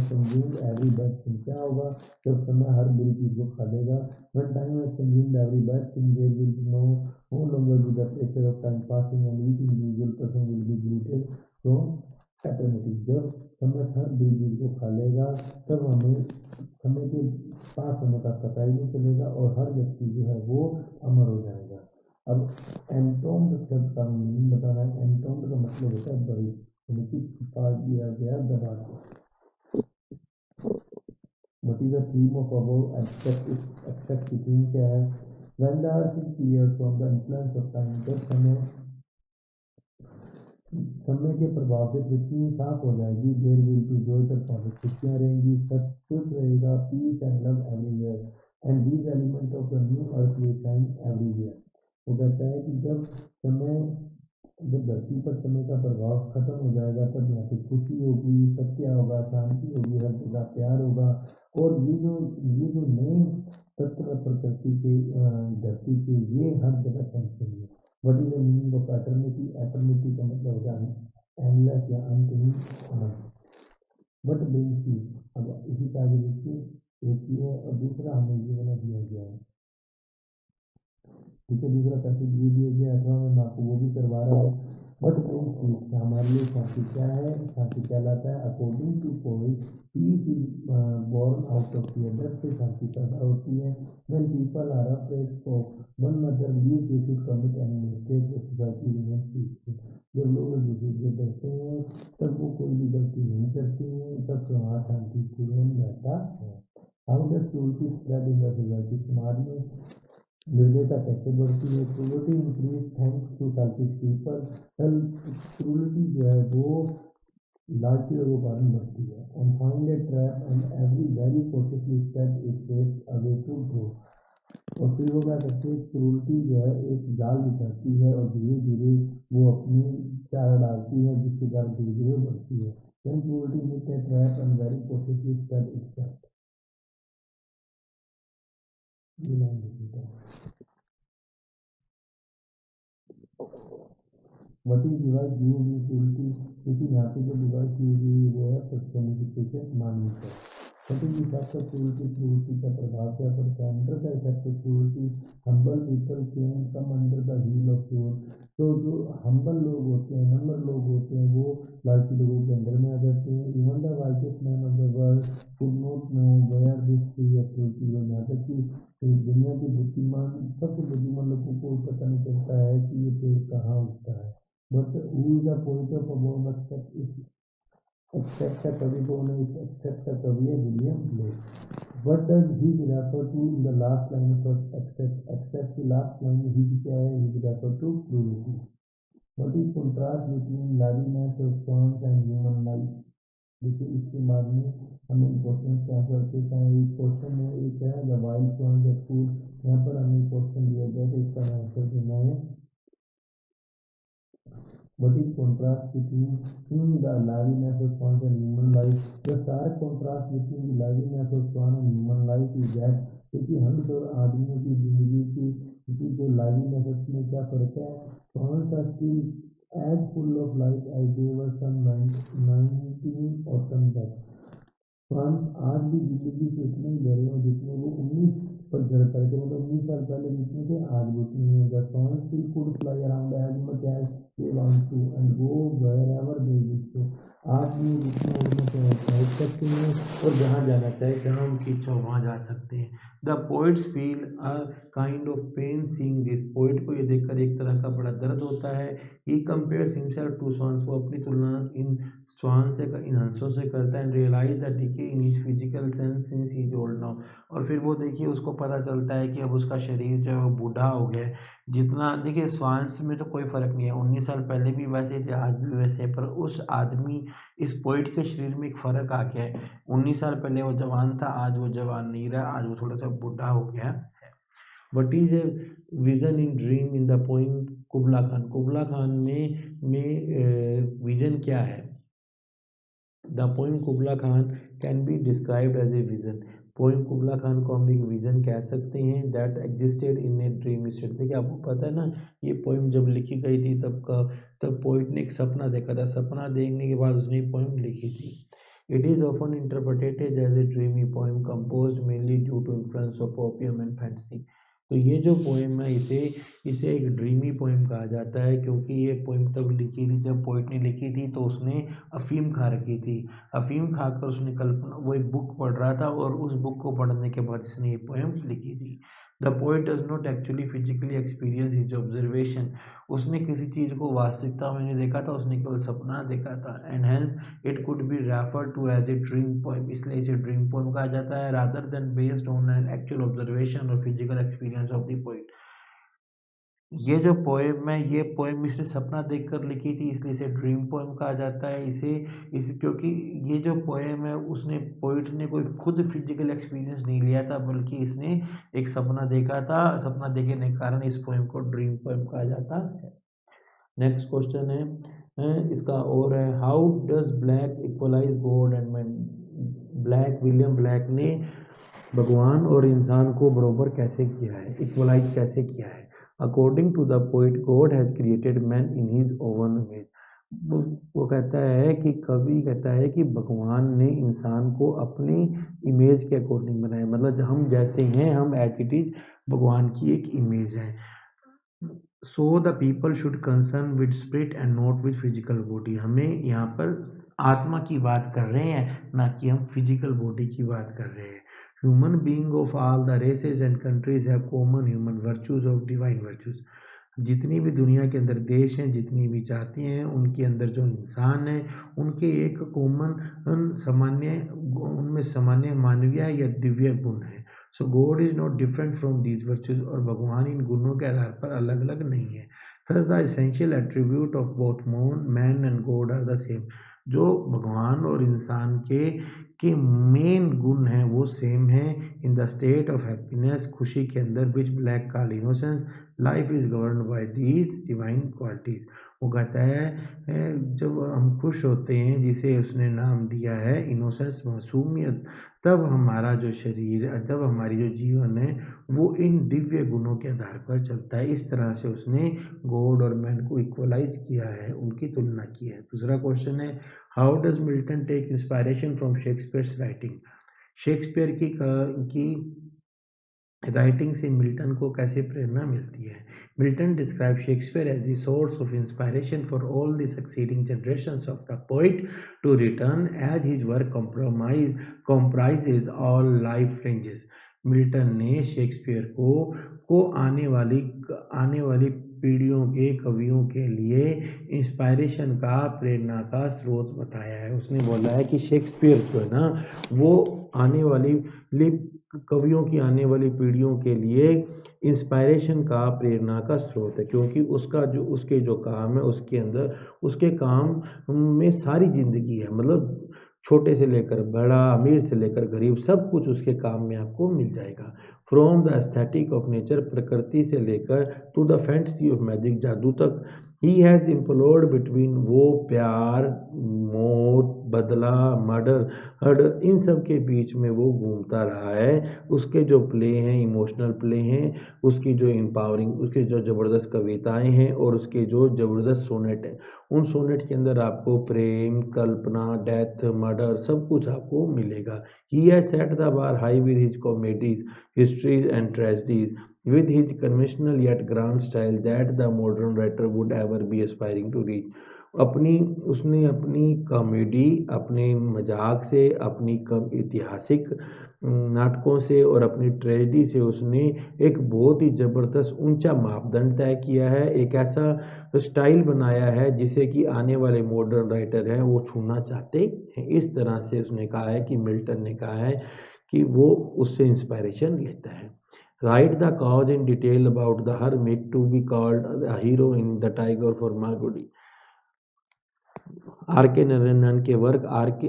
consumed every bad thing, क्या होगा जब समय हर बुरी चीज़ को खा लेगा। When time has consumed every bad thing there will be no longer be the pressure of time passing and each individual person will be greeted from eternity. जब समय हर बुरी चीज़ को खा लेगा, तब हमें समय के पास होने का पता ही नहीं चलेगा और हर व्यक्ति जो है वो अमर हो जाएगा। अब एंटोम्ड शब्द का मीनिंग बताना है। एंटोम्ड का मतलब होता है बड़ी, यानी कि छिपा दिया गया, दबा दिया। What is the theme of above excerpt theme क्या है? When the earth is clear from the influence of time, जब समय के प्रभाव से पृथ्वी साफ हो जाएगी, देयर विल बी जॉय, तब खुशियाँ रहेंगी, सब कुछ रहेगा, peace and love everywhere, and these element of the new earth will shine everywhere. वो कहता है कि जब धरती पर समय का प्रभाव खत्म हो जाएगा, तब यहाँ पे खुशी होगी, सत्य होगा, शांति होगी, हर जगह प्यार होगा। और ये जो नए तत्व प्रकृति के धरती के, ये हर जगह चमकेंगे। What is the meaning of eternity? Eternity का मतलब होता है एंडलेस या अंतहीन अनंत। बट ब्रिंग्स यू, अब इसी का आगे देखिए, एक ये है और दूसरा हमें ये वाला दिया गया है, ठीक है। दूसरा पैसेज ये दिया गया अथवा मैं आपको वो भी करवा रहा हूँ। बट ब्रिंग्स पीस, हमारे लिए शांति क्या है? शांति कहलाता है according to poet, peace is born out of fear, डर से शांति पैदा होती है। When people are afraid of one another believe they should commit any mistake, the society remains peaceful. जब लोग एक दूसरे से डरते हैं, तब वो कोई भी गलती नहीं करते हैं, तब समाज शांतिपूर्ण रहता है। How does cruelty spread in the society? समाज में निर्दयता कैसे बढ़ती है? Cruelty increase thanks to selfish people, cruelty जो है वो लालची लोगों के कारण बढ़ती है। And find a trap and every very cautiously spread its waste away to grow. और फिर वो क्या करते हैं, क्रूरटी जो है एक जाल बिछाती है और धीरे धीरे वो अपनी चारा डालती है, जिसके कारण धीरे धीरे बढ़ती है। Then cruelty meet a trap and very cautiously spread its net। ये लाइन देखिएगा। What is device use in cruelty? क्योंकि यहाँ पे जो डिवाइस यूज हुई वो है पर्सोनिफिकेशन, मानवीकरण। What is effect of cruelty? Cruelty का प्रभाव क्या पड़ता है? Under the effect of cruelty humble people can come under the heel of cruel. तो जो हम्बल लोग होते हैं, नम्र लोग होते हैं, वो लालची लोगों के अंदर में आ जाते हैं। Even the wisest man of the world could not know where this tree of cruelty. और यहाँ तक कि दुनिया के बुद्धिमान, सबसे बुद्धिमान लोगों को पता नहीं चलता है कि ये पेड़ कहाँ उगता है। But who is the poet of above except का कवि कौन है? एक्सेप्ट का कवि है William Blake. What does he refer to in the last line of excerpt? Excerpt की लास्ट लाइन में ही क्या है? He refer to cruelty। What is contrast between liveliness of swans and human life? देखिए इसके बाद में हम इन क्वेश्चन के आंसर देते हैं। एक क्वेश्चन है, एक है the wild swans at school. यहाँ पर हमें क्वेश्चन दिया गया है, इसका आंसर देना है। What is contrast between the liveliness of swans and human life? The stark contrast between the liveliness of swan and human life is that, क्योंकि हंस और आदमियों की जिंदगी की जो लाइवलीनेस है उसमें क्या फर्क है? Swans are still as full of life as they were some 19 autumn back। France आज भी जिंदगी से उतने ही भरे हो जितने वो 19 पहले, मतलब 19 साल पहले जितने थे, आज भी उतने ही होगा। France still could fly around as much as they want to and go wherever they wish to. आज भी जितने उड़ना चाहे सकते हैं और जहाँ जाना चाहे, जहाँ उनकी इच्छा हो वहाँ जा सकते हैं। The poets feel a kind of pain seeing this, poet को ये देखकर एक तरह का बड़ा दर्द होता है। He compares himself to swans, वो अपनी तुलना इन स्वान से इन हंसों से करता है। And realize the decay in his physical sense since he is old now, और फिर वो देखिए उसको पता चलता है कि अब उसका शरीर जो है वो बूढ़ा हो गया है। जितना देखिए स्वांस में तो कोई फर्क नहीं है, 19 साल पहले भी वैसे थे आज भी वैसे, पर उस आदमी इस पोइट के शरीर में एक फ़र्क आ गया है। 19 साल पहले वो जवान था, आज वो जवान नहीं रहा, आज वो थोड़ा सा बूढ़ा हो गया है। What is a vision in dream in the poem Kubla Khan, Kubla Khan में विजन क्या है। The poem Kubla Khan can be described as a vision, poem Kubla Khan को हम एक विजन कह सकते हैं। That existed in a dream state, देखिए आपको पता है ना ये पोइम जब लिखी गई थी तब पोइट ने एक सपना देखा था, सपना देखने के बाद उसने पोइम लिखी थी। It is often interpreted as a dreamy poem composed mainly due to influence of opium and fantasy, तो ये जो पोइम है इसे एक ड्रीमी पोइम कहा जाता है, क्योंकि ये पोइम तब लिखी थी जब पोइट ने लिखी थी तो उसने अफीम खा रखी थी। अफीम खाकर उसने कल्पना, वो एक बुक पढ़ रहा था और उस बुक को पढ़ने के बाद इसने ये पोएम लिखी थी। The poet does not actually physically experience his observation, उसने किसी चीज़ को वास्तविकता में नहीं देखा था, उसने केवल सपना देखा था। And hence it could be refer to as a dream poem, इसलिए इसे ड्रीम पोएम कहा जाता है rather than based on an actual observation और physical experience of the poet. ये जो पोएम है ये पोएम इसने सपना देखकर लिखी थी, इसलिए इसे ड्रीम पोएम कहा जाता है। इसे क्योंकि ये जो पोएम है उसने पोइट ने कोई खुद फिजिकल एक्सपीरियंस नहीं लिया था, बल्कि इसने एक सपना देखा था, सपना देखने के कारण इस पोएम को ड्रीम पोएम कहा जाता है। नेक्स्ट क्वेश्चन है इसका और है how does Blake equalize God and man, Blake William Blake ने भगवान और इंसान को बराबर कैसे किया है, इक्वलाइज कैसे किया है। According to the poet God has created man in his own image, वो कहता है कि कवि कहता है कि भगवान ने इंसान को अपनी इमेज के अकॉर्डिंग बनाया, मतलब हम जैसे हैं हम एज इट इज भगवान की एक इमेज है। So the people should concern with spirit and not with physical body, हमें यहाँ पर आत्मा की बात कर रहे हैं ना कि हम फिजिकल बॉडी की बात कर रहे हैं। Human being of all the races and countries have common human virtues of divine virtues, जितनी भी दुनिया के अंदर देश हैं, जितनी भी जातियाँ हैं, उनके अंदर जो इंसान है उनके एक कॉमन सामान्य, उनमें सामान्य मानवीय या दिव्य गुण है। So God is not different from these virtues, और भगवान इन गुणों के आधार पर अलग अलग नहीं है। Thus the essential attribute of both man and God are the same, जो भगवान और इंसान के मेन गुण हैं वो सेम है। In the state of happiness, खुशी के अंदर, which Blake called innocence, life is govern by these divine qualities, वो कहता है जब हम खुश होते हैं जिसे उसने नाम दिया है इनोसेंस, मासूमियत, तब हमारा जो शरीर, जब हमारी जो जीवन है वो इन दिव्य गुणों के आधार पर चलता है। इस तरह से उसने गॉड और मैन को इक्वलाइज किया है, उनकी तुलना की है। दूसरा क्वेश्चन है how does Milton take inspiration from Shakespeare's writing, Shakespeare की राइटिंग से मिल्टन को कैसे प्रेरणा मिलती है। Milton describe Shakespeare as the source of inspiration for all the succeeding generations of the poet to return as his work comprises all life ranges, Milton ने शेक्सपियर को आने वाली पीढ़ियों के कवियों के लिए इंस्पायरेशन का, प्रेरणा का स्रोत बताया है। उसने बोला है कि शेक्सपियर जो है ना वो आने वाली कवियों की आने वाली पीढ़ियों के लिए इंस्पायरेशन का, प्रेरणा का स्रोत है, क्योंकि उसके जो काम है उसके अंदर, उसके काम में सारी जिंदगी है, मतलब छोटे से लेकर बड़ा, अमीर से लेकर गरीब, सब कुछ उसके काम में आपको मिल जाएगा। From the aesthetic of nature, प्रकृति से लेकर, to the fantasy of magic, जादू तक, ही हैज़ इम्प्लोर्ड बिटवीन, वो प्यार, मौत, बदला, मर्डर, इन सब के बीच में वो घूमता रहा है। उसके जो प्ले हैं, इमोशनल प्ले हैं, उसकी जो एम्पावरिंग, उसके जो ज़बरदस्त कविताएं हैं और उसके जो ज़बरदस्त सोनेट हैं, उन सोनेट के अंदर आपको प्रेम, कल्पना, डेथ, मर्डर, सब कुछ आपको मिलेगा। He has set the bar high with his comedies, histories and tragedies, with his conventional yet grand style that the modern writer would ever be aspiring to reach, उसने अपनी कॉमेडी, अपने मजाक से, अपनी कम ऐतिहासिक नाटकों से और अपनी ट्रेजेडी से उसने एक बहुत ही ज़बरदस्त ऊंचा मापदंड तय किया है, एक ऐसा स्टाइल बनाया है जिसे कि आने वाले मॉडर्न राइटर हैं वो छूना चाहते हैं। इस तरह से उसने कहा है कि मिल्टन ने कहा है कि वो उससे इंस्पायरेशन लेता है। Write the cause in detail about the hermit to be called the hero in the tiger for Malgudi. R K Narayanan के work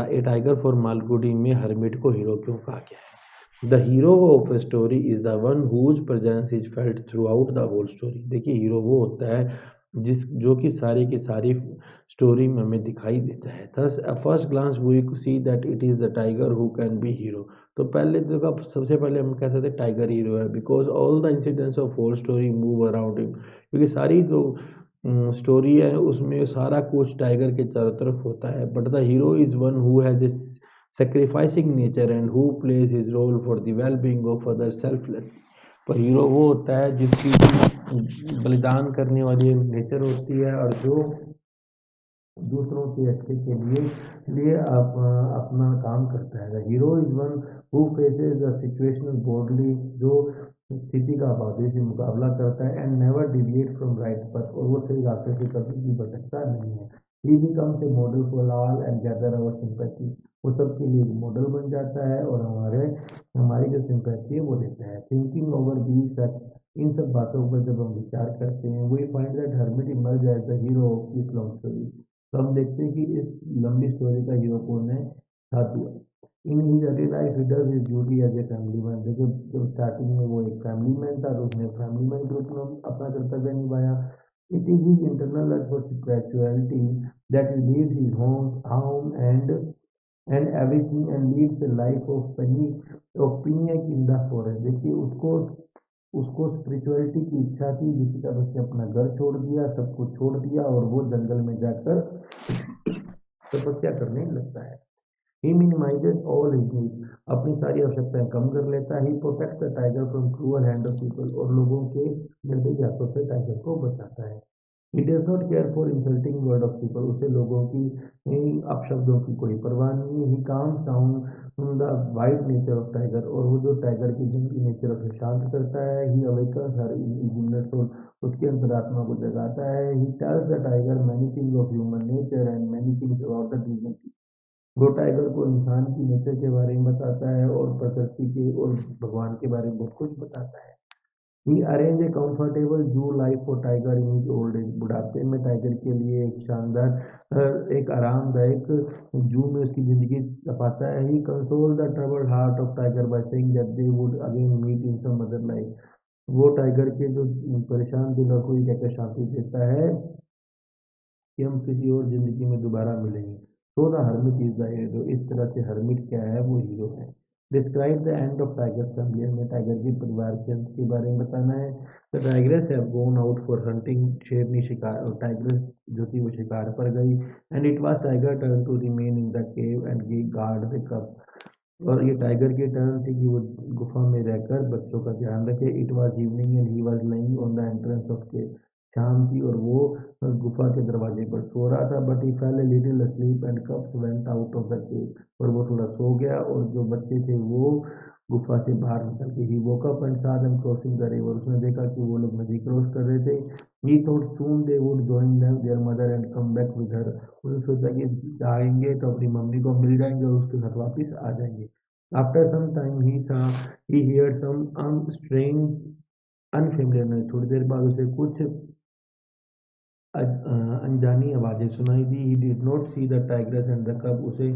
a tiger for Malgudi में हरमिट को हीरो क्यों कहा गया है। The hero of a story is the one whose presence is felt throughout the whole story. देखिए, हीरो वो होता है जो कि सारी की सारी स्टोरी में हमें दिखाई देता है। Thus first glance we see that it is the tiger who can be hero. तो पहले देखो, सबसे पहले हम कह सकते हैं टाइगर हीरो है, because all the incidents of whole story move around him. क्योंकि सारी जो स्टोरी है उसमें सारा कुछ टाइगर के चारों तरफ होता है। But the hero is one who has a sacrificing nature and who plays his role for the well being of other selfless. पर हीरो वो होता है जिसकी बलिदान करने वाली नेचर होती है और जो दूसरों के अच्छे के लिए अपना काम करता है। Hero is one who faces the situational boldly, जो स्थिति का बहादुरी से मुकाबला करता है and never deviate from right path, और वो सही रास्ते से कभी भी भटकता नहीं है। ही becomes a model for all and gather our sympathy. वो सबके लिए एक मॉडल बन जाता है और हमारी जो सिंपैथी है वो लेता है। थिंकिंग ओवर दीज फैक्ट्स, इन सब बातों पर जब हम विचार करते हैं, we find that hermit emerge as the hero of this long story. तो हम देखते हैं कि इस लंबी स्टोरी का हीरो कौन है, साधु है। In his early life he does his duty as a family man. देखिए, जब स्टार्टिंग में वो एक फैमिली मैन था तो उसने फैमिली मैन के रूप में अपना कर्तव्य निभाया। It is his internal love for spirituality that he leaves his home and everything and leads a life of penance in the forest. देखिए, उसको उसको स्पिरिचुअलिटी की इच्छा थी, जिसकी तरह उसने अपना घर छोड़ दिया, सब कुछ छोड़ दिया और वो जंगल में जाकर तपस्या करने लगता है। He minimises all his needs, अपनी सारी आवश्यकताएं कम कर लेता है। He protects the tiger from cruel hand of people, और लोगों के निर्दयी हाथों से टाइगर को बचाता है। He does not care for insulting word of people, उसे लोगों की अपशब्दों की कोई परवाह नहीं है। He calms down the wild nature of tiger, और वो जो टाइगर की जंगली नेचर उसे शांत करता है। ही अवेकन्स हर इनर सोल, उसके अंतरात्मा को जगाता है। He tells the tiger many things of human nature and many things about the divinity. वो टाइगर को इंसान की नेचर के बारे में बताता है और प्रकृति के और भगवान के बारे में बहुत कुछ बताता है। ही अरेंज ए कंफर्टेबल जू life for tiger in his old age, बुढ़ापे में टाइगर के लिए एक शानदार एक आरामदायक जू में उसकी जिंदगी पाता है। He console the troubled heart of tiger by saying that they would again meet in some other life. वो टाइगर के जो परेशान दिल को ये कहकर शांति देता है कि हम किसी और ज़िंदगी में दोबारा मिलेंगे। So the hermit is the hero, इस तरह से हर्मिट क्या है, वो हीरो है। Describe the end of tiger family, हमें टाइगर के परिवार के अंत के बारे में बताना है। The tigress have gone out for hunting, शेरनी शिकार, और टाइग्रेस जो थी वो शिकार पर गई। And it was tiger turn to remain in the cave and guard the cub, और ये टाइगर की टर्न थी कि वो गुफा में रहकर बच्चों का ध्यान रखे। It was evening and he was lying on the entrance of cave, शाम थी और वो गुफा के दरवाजे पर सो रहा था। But he fail a little asleep and कब्स went out of the cave, और वो थोड़ा सो गया और जो बच्चे थे वो गुफा से बाहर निकल के ही woke up and saw them crossing the river, उसने देखा कि वो लोग नदी क्रॉस कर रहे थे। he thought soon they would join them their mother and come back with her, उसने सोचा कि जाएंगे तो अपनी मम्मी को मिल जाएंगे और उसके साथ वापस आ जाएंगे। After some time he heard some strange unfamiliar noise, थोड़ी देर बाद उसे कुछ अनजानी आवाज़ें सुनाई दी। He did not see the tigress and the cub, उसे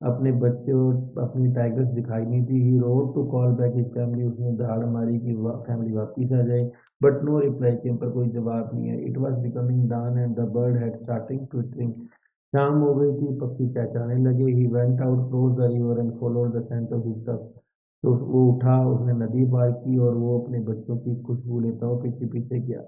अपने बच्चे और अपनी टाइग्रेस दिखाई नहीं दी। He roared to call back his family, उसने दहाड़ मारी कि फैमिली वापस आ जाए। बट नो रिप्लाई केम, पर कोई जवाब नहीं है। It was becoming dawn and the bird had starting twittering, शाम हो गई थी, पक्षी चहचहाने लगे। He went out cross the river and followed the scent of his duck, तो वो उठा, उसने नदी पार की और वो अपने बच्चों की खुशबू लेता हुआ पीछे पीछे गया।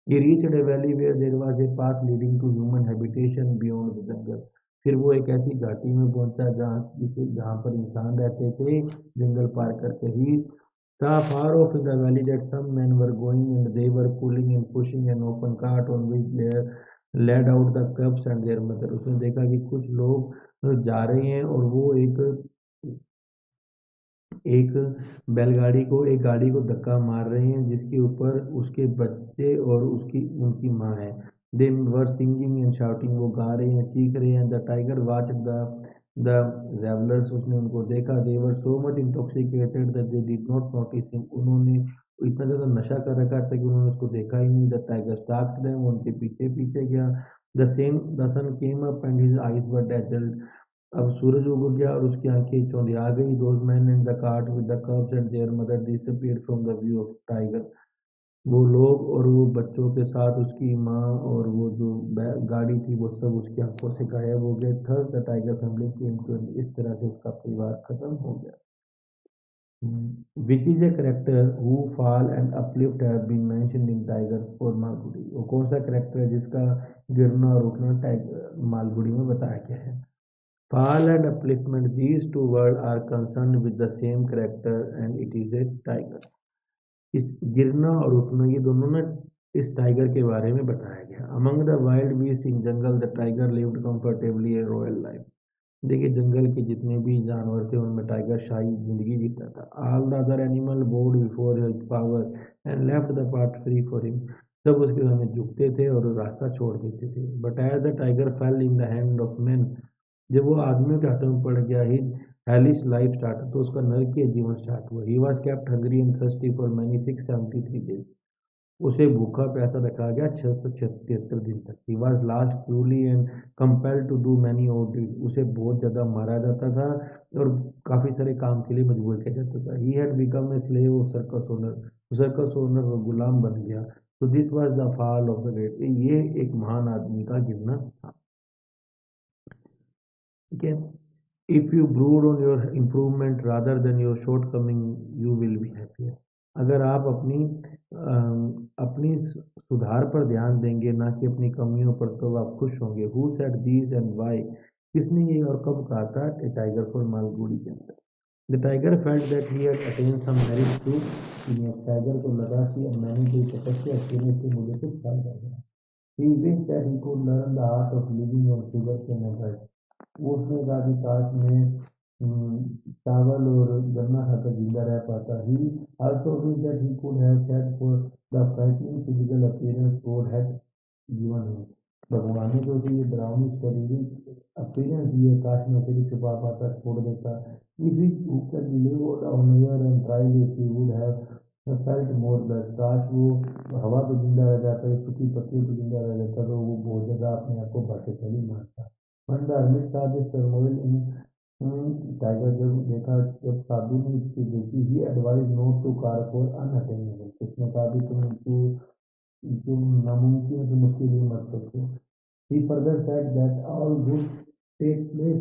He reached a valley where there was a path leading to human habitation beyond the jungle. फिर वो एक ऐसी घाटी में पहुंचा जहाँ पर इंसान रहते थे, जंगल पार करके ही। saw far off in the valley that some men were going and they were pulling and pushing an open cart on which laid out the cubs and their mother. उसने देखा कि कुछ लोग जा रहे हैं और वो एक एक बैलगाड़ी को एक गाड़ी को धक्का मार रहे हैं जिसके ऊपर उसके बच्चे और उसकी उनकी माँ है। They were singing and shouting, वो गा रहे हैं, चीख रहे हैं। The tiger watch the revellers, उसने उनको देखा। They were so much intoxicated that they did not notice him, उन्होंने इतना ज़्यादा नशा कर रखा था कि उन्होंने उसको देखा ही नहीं। द टाइगर स्टॉक्ड देम, उनके पीछे पीछे गया। The sun came up and his eyes were dazzled, अब सूरज उग गया और उसकी आंखें चौंधिया गई। Those man in the cart with the cubs and their mother disappeared from the view of tiger, वो लोग और वो बच्चों के साथ उसकी माँ और वो जो गाड़ी थी वो सब उसकी आंखों से गायब हो गए। Third the tiger family came to end, इस तरह से उसका परिवार खत्म हो गया। Which is a character who fall and uplift have been mentioned in tiger for Malgudi, वो कौन सा करेक्टर है जिसका गिरना और उठना टाइगर मालगुडी में बताया गया है? Fall and upliftment, these two words are concerned with the same character and it is a tiger. इस गिरना और उठना ये दोनों ना इस टाइगर के बारे में बताया गया। Among the wild beast in jungle the tiger lived comfortably A royal life, देखिए जंगल के जितने भी जानवर थे उनमें टाइगर शाही जिंदगी जीता था। All the other animal bowed before his power and left the path free for him, सब उसके सामने झुकते थे और रास्ता छोड़ देते थे। But as the tiger fell in the hand of man, जब वो आदमियों के हाथों में पड़ गया, ही हेलिश लाइफ स्टार्ट, तो उसका नरकीय जीवन स्टार्ट हुआ। He was kept hungry and thirsty for many 673 days, उसे भूखा प्यासा रखा गया 673 दिन तक। He was lashed cruelly and compelled to do many odd deed, उसे बहुत ज़्यादा मारा जाता था और काफ़ी सारे काम के लिए मजबूर किया जाता था। He had become a slave of circus owner, circus owner का गुलाम बन गया। तो this was the fall of the great, ये एक महान आदमी का गिरना था। ठीक है, if you brood on your improvement rather then your short coming you will be happier, अगर आप अपनी सुधार पर ध्यान देंगे ना कि अपनी कमियों पर, तो आप खुश होंगे। Who said these and why, किसने ये और कब कहा था? ए टाइगर फॉर मालगुडी के अंदर। The tiger felt that he had attain some merit to, टाइगर को लगा कि अब मैंने कोई तपस्या की है तो मुझे कुछ फायदा हुआ। He wish that he could learn the art of living on sugar cane and rice, वो उसने कहा कि काश मैं चावल और गन्ना खाकर जिंदा रह पाता। ही also wish that he could have set for the frightening physical appearance God had given him, भगवान ने जो दी ये डरावनी शारीरिक अपीयरेंस दी है, काश मैं इसे भी छुपा पाता, छोड़ देता। If he can live on air and try if he would have felt more blood, काश वो हवा पे जिंदा रह जाता, सूखी पत्तियों पे जिंदा रह जाता तो वो बहुत ज़्यादा अपने आप को भाग्यशाली मानता। When the hermit saw this turmoil in tiger, जब देखा, जब साधु ने इसकी देखी, he advise not to care for unattainable, उसने कहा कि तुम नामुमकिन तुम उसके लिए मत सोचो। He further said that all good take place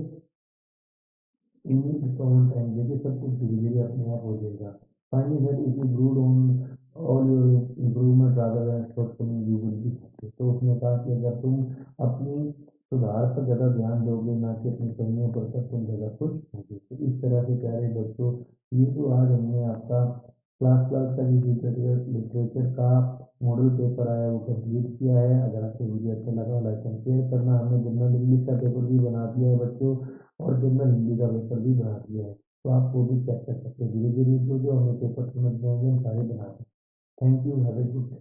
in its own time, देखिए सब कुछ धीरे धीरे अपने आप हो जाएगा। Finally that if you brood on all your improvement rather than shortcoming you will be happy, तो उसने कहा कि अगर तुम अपनी सुधार पर ज़्यादा ध्यान दोगे ना कि अपनी कमियों पर, तब तुम ज़्यादा खुश होगे। तो इस तरह से प्यारे बच्चों, ये जो आज हमने आपका क्लास 12 का जो लिटरेचर का मॉडल पेपर आया वो कंप्लीट किया है। अगर आपको वीडियो अच्छा लगा लाइक एंड शेयर करना। हमने जनरल इंग्लिश का पेपर भी बना दिया है बच्चों और जनरल हिंदी का पेपर भी बना दिया है, तो आप वो भी चेक कर सकते हैं। धीरे धीरे जो जो हमें पेपर समझ में आएंगे हम सारे बनाते हैं। Thank you, have a good day.